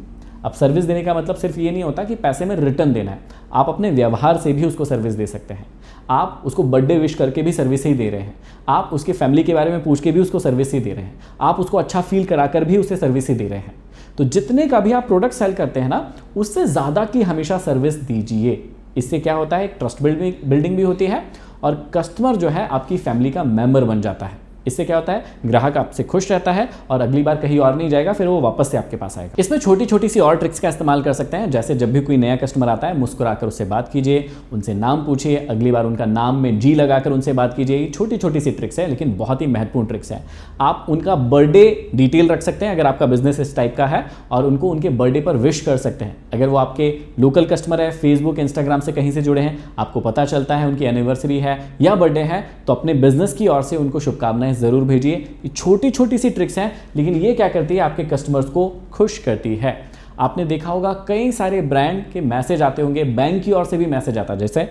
Speaker 1: अब सर्विस देने का मतलब सिर्फ ये नहीं होता कि पैसे में रिटर्न देना है, आप अपने व्यवहार से भी उसको सर्विस दे सकते हैं। आप उसको बर्थडे विश करके भी सर्विस ही दे रहे हैं, आप उसके फैमिली के बारे में पूछ के भी उसको सर्विस ही दे रहे हैं, आप उसको अच्छा फील कराकर भी उसे सर्विस ही दे रहे हैं। तो जितने का भी आप प्रोडक्ट सेल करते हैं ना, उससे ज़्यादा की हमेशा सर्विस दीजिए। इससे क्या होता है? एक ट्रस्ट बिल्डिंग भी होती है, और कस्टमर जो है आपकी फैमिली का मेंबर बन जाता है। इससे क्या होता है? ग्राहक आपसे खुश रहता है और अगली बार कहीं और नहीं जाएगा, फिर वो वापस से आपके पास आएगा। इसमें छोटी छोटी सी और ट्रिक्स का इस्तेमाल कर सकते हैं, जैसे जब भी कोई नया कस्टमर आता है, मुस्कुराकर उससे बात कीजिए, उनसे नाम पूछिए, अगली बार उनका नाम में जी लगाकर उनसे बात कीजिए। छोटी छोटी सी ट्रिक्स है, लेकिन बहुत ही महत्वपूर्ण ट्रिक्स है। आप उनका बर्थडे डिटेल रख सकते हैं अगर आपका बिजनेस इस टाइप का है, और उनको उनके बर्थडे पर विश कर सकते हैं। अगर वो आपके लोकल कस्टमर है, फेसबुक, इंस्टाग्राम से कहीं से जुड़े हैं, आपको पता चलता है उनकी एनिवर्सरी है या बर्थडे है, तो अपने बिजनेस की ओर से उनको शुभकामनाएं जरूर भेजिए। ये छोटी छोटी सी ट्रिक्स हैं, लेकिन ये क्या करती है? आपके कस्टमर्स को खुश करती है। आपने देखा होगा कई सारे ब्रांड के मैसेज आते होंगे, बैंक की ओर से भी मैसेज आता है। जैसे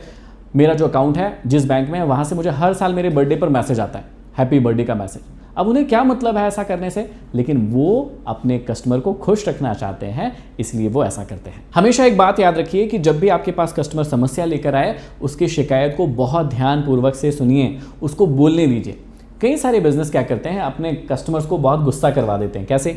Speaker 1: मेरा जो अकाउंट है जिस बैंक में है, वहां से मुझे हर साल मेरे बर्थडे पर मैसेज आता है, हैप्पी बर्थडे का मैसेज। अब उन्हें क्या मतलब है ऐसा करने से, लेकिन वो अपने कस्टमर को खुश रखना चाहते हैं, इसलिए वो ऐसा करते हैं। हमेशा एक बात याद रखिए कि जब भी आपके पास कस्टमर समस्या लेकर आए, उसकी शिकायत को बहुत ध्यानपूर्वक से सुनिए, उसको बोलने दीजिए। कई सारे बिजनेस क्या करते हैं, अपने कस्टमर्स को बहुत गुस्सा करवा देते हैं। कैसे?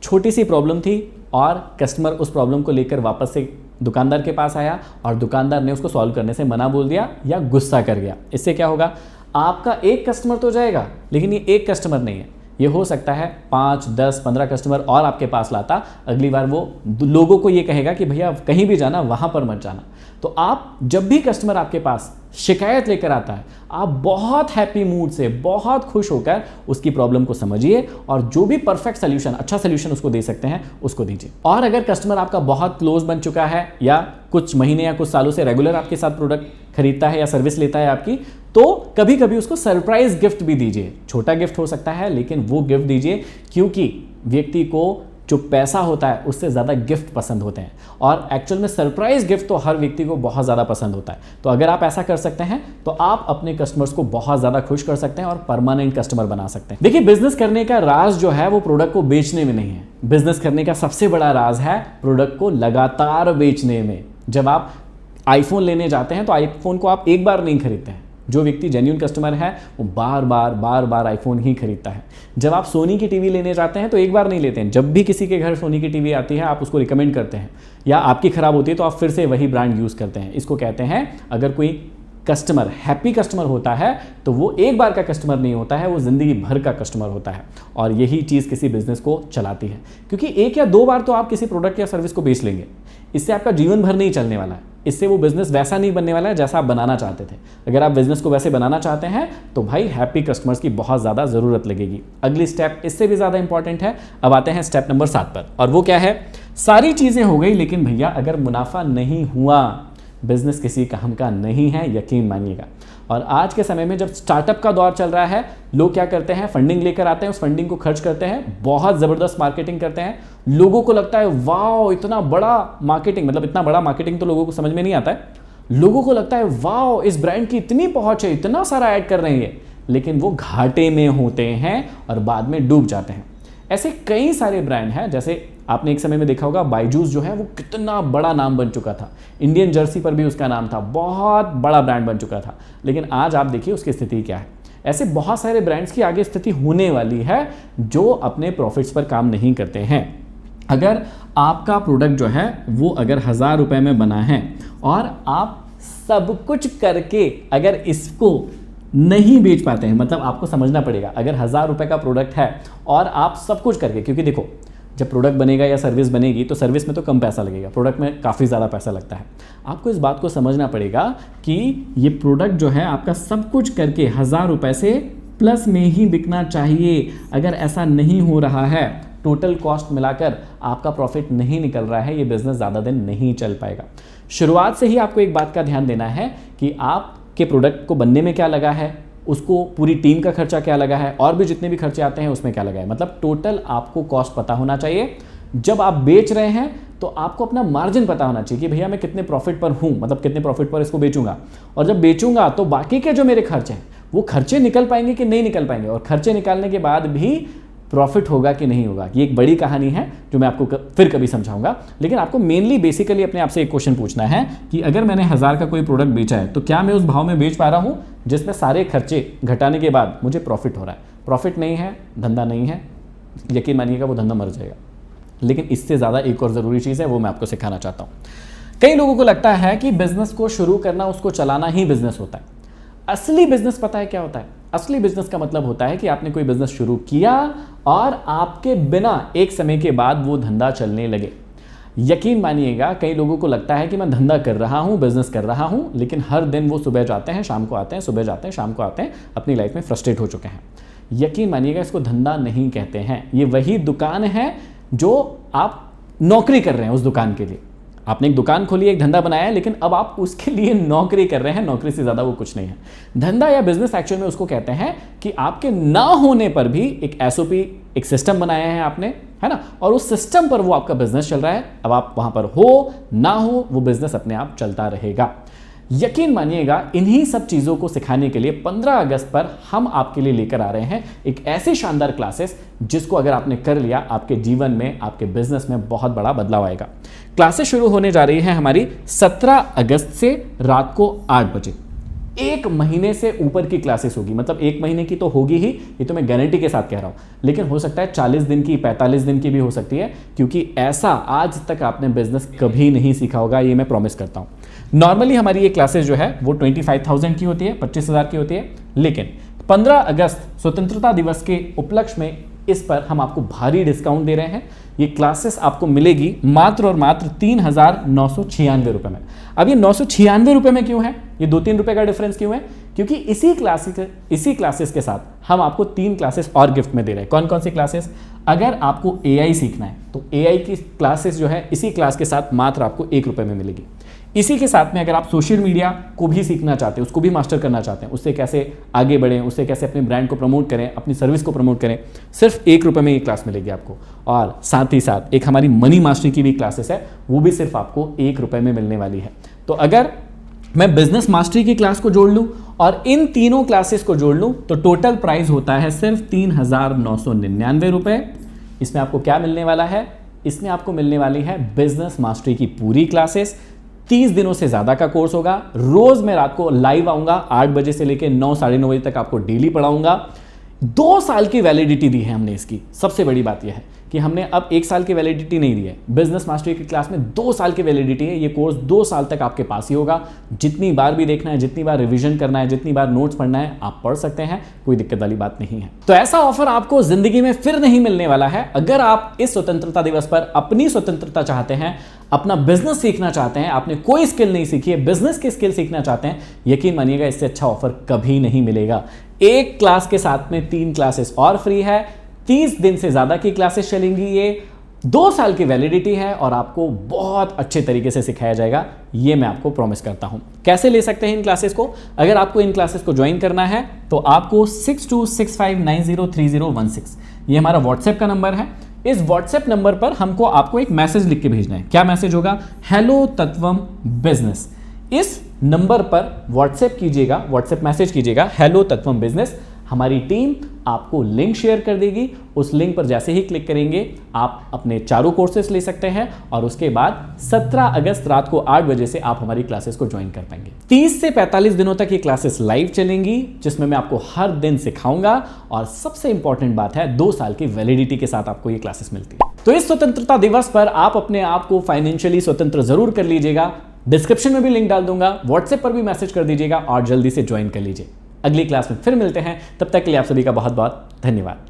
Speaker 1: छोटी सी प्रॉब्लम थी और कस्टमर उस प्रॉब्लम को लेकर वापस से दुकानदार के पास आया, और दुकानदार ने उसको सॉल्व करने से मना बोल दिया या गुस्सा कर गया। इससे क्या होगा? आपका एक कस्टमर तो जाएगा, लेकिन ये एक कस्टमर नहीं है, ये हो सकता है 5, 10, 15 कस्टमर और आपके पास लाता। अगली बार वो लोगों को ये कहेगा कि भैया कहीं भी जाना वहाँ पर मत जाना। तो आप जब भी कस्टमर आपके पास शिकायत लेकर आता है, आप बहुत हैप्पी मूड से, बहुत खुश होकर उसकी प्रॉब्लम को समझिए, और जो भी परफेक्ट सोल्यूशन, अच्छा सोल्यूशन उसको दे सकते हैं, उसको दीजिए। और अगर कस्टमर आपका बहुत क्लोज बन चुका है, या कुछ महीने या कुछ सालों से रेगुलर आपके साथ प्रोडक्ट खरीदता है या सर्विस लेता है आपकी, तो कभी कभी उसको सरप्राइज गिफ्ट भी दीजिए। छोटा गिफ्ट हो सकता है, लेकिन वो गिफ्ट दीजिए, क्योंकि व्यक्ति को जो पैसा होता है उससे ज़्यादा गिफ्ट पसंद होते हैं, और एक्चुअल में सरप्राइज गिफ्ट तो हर व्यक्ति को बहुत ज़्यादा पसंद होता है। तो अगर आप ऐसा कर सकते हैं तो आप अपने कस्टमर्स को बहुत ज़्यादा खुश कर सकते हैं और परमानेंट कस्टमर बना सकते हैं। देखिए, बिजनेस करने का राज जो है वो प्रोडक्ट को बेचने में नहीं है, बिजनेस करने का सबसे बड़ा राज है प्रोडक्ट को लगातार बेचने में। जब आप आईफोन लेने जाते हैं तो आईफोन को आप एक बार नहीं खरीदते हैं, जो व्यक्ति जेन्युइन कस्टमर है वो बार बार आईफोन ही खरीदता है। जब आप सोनी की टीवी लेने जाते हैं तो एक बार नहीं लेते हैं, जब भी किसी के घर सोनी की टीवी आती है आप उसको रिकमेंड करते हैं, या आपकी खराब होती है तो आप फिर से वही ब्रांड यूज़ करते हैं। इसको कहते हैं, अगर कोई कस्टमर हैप्पी कस्टमर होता है तो वो एक बार का कस्टमर नहीं होता है, वो ज़िंदगी भर का कस्टमर होता है। और यही चीज़ किसी बिजनेस को चलाती है, क्योंकि एक या दो बार तो आप किसी प्रोडक्ट या सर्विस को बेच लेंगे, इससे आपका जीवन भर नहीं चलने वाला है, इससे वो बिजनेस वैसा नहीं बनने वाला है जैसा आप बनाना चाहते थे। अगर आप बिजनेस को वैसे बनाना चाहते हैं तो भाई हैप्पी कस्टमर्स की बहुत ज़्यादा ज़रूरत लगेगी। अगली स्टेप इससे भी ज़्यादा इंपॉर्टेंट है। अब आते हैं स्टेप नंबर 7 पर, और वो क्या है? सारी चीज़ें हो गई, लेकिन भैया अगर मुनाफा नहीं हुआ, बिजनेस किसी काम का नहीं है, यकीन मानिएगा। और आज के समय में जब स्टार्टअप का दौर चल रहा है, लोग क्या करते हैं? फंडिंग लेकर आते हैं, उस फंडिंग को खर्च करते हैं, बहुत ज़बरदस्त मार्केटिंग करते हैं। लोगों को लगता है वाओ इतना बड़ा मार्केटिंग, मतलब इतना बड़ा मार्केटिंग तो लोगों को समझ में नहीं आता है। लोगों को लगता है वाओ इस ब्रांड की इतनी पहुंच है, इतना सारा ऐड कर रहे हैं, लेकिन वो घाटे में होते हैं और बाद में डूब जाते हैं। ऐसे कई सारे ब्रांड हैं, जैसे आपने एक समय में देखा होगा बायजूस जो है वो कितना बड़ा नाम बन चुका था, इंडियन जर्सी पर भी उसका नाम था, बहुत बड़ा ब्रांड बन चुका था, लेकिन आज आप देखिए उसकी स्थिति क्या है। ऐसे बहुत सारे ब्रांड्स की आगे स्थिति होने वाली है जो अपने प्रॉफिट्स पर काम नहीं करते हैं। अगर आपका प्रोडक्ट जो है वो अगर 1000 रुपये में बना है और आप सब कुछ करके अगर इसको नहीं बेच पाते हैं, मतलब आपको समझना पड़ेगा, अगर 1000 रुपये का प्रोडक्ट है और आप सब कुछ करके, क्योंकि देखो जब प्रोडक्ट बनेगा या सर्विस बनेगी तो सर्विस में तो कम पैसा लगेगा, प्रोडक्ट में काफ़ी ज़्यादा पैसा लगता है। आपको इस बात को समझना पड़ेगा कि ये प्रोडक्ट जो है आपका सब कुछ करके 1000 रुपये से प्लस में ही बिकना चाहिए। अगर ऐसा नहीं हो रहा है, टोटल कॉस्ट मिलाकर आपका प्रॉफिट नहीं निकल रहा है, ये बिजनेस ज़्यादा दिन नहीं चल पाएगा। शुरुआत से ही आपको एक बात का ध्यान देना है कि आपके प्रोडक्ट को बनने में क्या लगा है, उसको पूरी टीम का खर्चा क्या लगा है, और भी जितने भी खर्चे आते हैं उसमें क्या लगा है, मतलब टोटल आपको कॉस्ट पता होना चाहिए। जब आप बेच रहे हैं तो आपको अपना मार्जिन पता होना चाहिए कि भैया मैं कितने प्रॉफिट पर हूं, मतलब कितने प्रॉफिट पर इसको बेचूंगा, और जब बेचूंगा तो बाकी के जो मेरे खर्चे हैं वो खर्चे निकल पाएंगे कि नहीं निकल पाएंगे, और खर्चे निकालने के बाद भी प्रॉफिट होगा कि नहीं होगा। ये एक बड़ी कहानी है जो मैं आपको फिर कभी समझाऊंगा, लेकिन आपको मेनली बेसिकली अपने आप से एक क्वेश्चन पूछना है कि अगर मैंने 1000 का कोई प्रोडक्ट बेचा है तो क्या मैं उस भाव में बेच पा रहा हूं जिसमें सारे खर्चे घटाने के बाद मुझे प्रॉफिट हो रहा है? प्रॉफिट नहीं है, धंधा नहीं है, यकीन मानिएगा वो धंधा मर जाएगा। लेकिन इससे ज़्यादा एक और ज़रूरी चीज़ है, वो मैं आपको सिखाना चाहता हूँ। कई लोगों को लगता है कि बिजनेस को शुरू करना, उसको चलाना ही बिजनेस होता है। असली बिजनेस पता है क्या होता है? असली बिजनेस का मतलब होता है कि आपने कोई बिजनेस शुरू किया और आपके बिना एक समय के बाद वो धंधा चलने लगे। यकीन मानिएगा कई लोगों को लगता है कि मैं धंधा कर रहा हूं, बिजनेस कर रहा हूं, लेकिन हर दिन वो सुबह जाते हैं शाम को आते हैं, सुबह जाते हैं शाम को आते हैं, अपनी लाइफ में फ्रस्ट्रेट हो चुके हैं। यकीन मानिएगा इसको धंधा नहीं कहते हैं, ये वही दुकान है जो आप नौकरी कर रहे हैं उस दुकान के लिए। आपने एक दुकान खोली, एक धंधा बनाया है, लेकिन अब आप उसके लिए नौकरी कर रहे हैं, नौकरी से ज़्यादा वो कुछ नहीं है। धंधा या बिजनेस एक्चुअल में उसको कहते हैं कि आपके ना होने पर भी एक एसओपी, एक सिस्टम बनाया है आपने, है ना, और उस सिस्टम पर वो आपका बिजनेस चल रहा है। अब आप वहां पर हो ना हो, वो बिजनेस अपने आप चलता रहेगा। यकीन मानिएगा इन्हीं सब चीज़ों को सिखाने के लिए 15 अगस्त पर हम आपके लिए लेकर आ रहे हैं एक ऐसी शानदार क्लासेस जिसको अगर आपने कर लिया, आपके जीवन में, आपके बिजनेस में बहुत बड़ा बदलाव आएगा। क्लासेस शुरू होने जा रही है हमारी 17 अगस्त से रात को 8 बजे। 1 महीने से ऊपर की क्लासेस होगी, मतलब 1 महीने की तो होगी ही, ये तो मैं गारंटी के साथ कह रहा हूं, लेकिन हो सकता है 40 दिन की, 45 दिन की भी हो सकती है, क्योंकि ऐसा आज तक आपने बिजनेस कभी नहीं सीखा होगा, ये मैं प्रॉमिस करता हूं। नॉर्मली हमारी ये क्लासेस जो है वो 25,000 की होती है, 25,000 की होती है, लेकिन 15 अगस्त स्वतंत्रता दिवस के उपलक्ष्य में इस पर हम आपको भारी डिस्काउंट दे रहे हैं। ये क्लासेस आपको मिलेगी मात्र और मात्र 3,996 रुपये में। अब ये 996 रुपये में क्यों है? ये 2-3 रुपये का डिफरेंस क्यों है? क्योंकि इसी क्लासेस के साथ हम आपको 3 क्लासेस और गिफ्ट में दे रहे हैं। कौन कौन सी क्लासेस? अगर आपको AI सीखना है तो AI की क्लासेस जो है इसी क्लास के साथ मात्र आपको 1 रुपये में मिलेगी। इसी के साथ में अगर आप सोशल मीडिया को भी सीखना चाहते हैं, उसको भी मास्टर करना चाहते हैं, उससे कैसे आगे बढ़ें, उससे कैसे अपने ब्रांड को प्रमोट करें, अपनी सर्विस को प्रमोट करें, सिर्फ ₹1 में ये क्लास मिलेगी आपको। और साथ ही साथ एक हमारी मनी मास्टरी की भी क्लासेस है, वो भी सिर्फ आपको ₹1 में मिलने वाली है। तो अगर मैं बिजनेस मास्टरी की क्लास को जोड़ लूं और इन तीनों क्लासेस को जोड़ लूं तो टोटल प्राइस होता है सिर्फ ₹3,999। इसमें आपको क्या मिलने वाला है? इसमें आपको मिलने वाली है बिजनेस मास्टरी की पूरी क्लासेस। 30 दिनों से ज्यादा का कोर्स होगा। रोज मैं रात को लाइव आऊंगा 8 बजे से लेकर 9 साढ़े 9 बजे तक आपको डेली पढ़ाऊंगा। 2 साल की वैलिडिटी दी है हमने इसकी। सबसे बड़ी बात यह है कि हमने अब 1 साल की वैलिडिटी नहीं दी है। बिजनेस मास्टरी की क्लास में 2 साल की वैलिडिटी है। ये कोर्स 2 साल तक आपके पास ही होगा। जितनी बार भी देखना है, जितनी बार रिवीजन करना है, जितनी बार नोट्स पढ़ना है, आप पढ़ सकते हैं, कोई दिक्कत वाली बात नहीं है। तो ऐसा ऑफर आपको जिंदगी में फिर नहीं मिलने वाला है। अगर आप इस स्वतंत्रता दिवस पर अपनी स्वतंत्रता चाहते हैं, अपना बिजनेस सीखना चाहते हैं, आपने कोई स्किल नहीं सीखी है, बिजनेस की स्किल सीखना चाहते हैं, यकीन मानिएगा इससे अच्छा ऑफर कभी नहीं मिलेगा। एक क्लास के साथ में 3 क्लासेस और फ्री है। 30 दिन से ज्यादा की क्लासेस चलेंगी। ये 2 साल की वैलिडिटी है और आपको बहुत अच्छे तरीके से सिखाया जाएगा, ये मैं आपको प्रॉमिस करता हूं। कैसे ले सकते हैं इन क्लासेस को? अगर आपको इन क्लासेस को ज्वाइन करना है तो आपको 6265903016 ये हमारा व्हाट्सएप का नंबर है। इस व्हाट्सएप नंबर पर हमको आपको एक मैसेज लिख के भेजना है। क्या मैसेज होगा? Hello तत्वम business. इस नंबर पर व्हाट्सएप कीजिएगा, व्हाट्सएप मैसेज कीजिएगा हेलो तत्वम बिजनेस। हमारी टीम आपको लिंक शेयर कर देगी। उस लिंक पर जैसे ही क्लिक करेंगे आप अपने चारों कोर्सेस ले सकते हैं और उसके बाद 17 अगस्त रात को 8 बजे से आप हमारी क्लासेस को ज्वाइन कर पाएंगे। 30 से 45 दिनों तक ये क्लासेस लाइव चलेंगी, जिसमें मैं आपको हर दिन सिखाऊंगा और सबसे इंपॉर्टेंट बात है 2 साल की वैलिडिटी के साथ आपको ये क्लासेस मिलती है। तो इस स्वतंत्रता दिवस पर आप अपने आप को फाइनेंशियली स्वतंत्र जरूर कर लीजिएगा। डिस्क्रिप्शन में भी लिंक डाल दूंगा, व्हाट्सएप पर भी मैसेज कर दीजिएगा और जल्दी से ज्वाइन कर लीजिए। अगली क्लास में फिर मिलते हैं, तब तक के लिए आप सभी का बहुत बहुत धन्यवाद।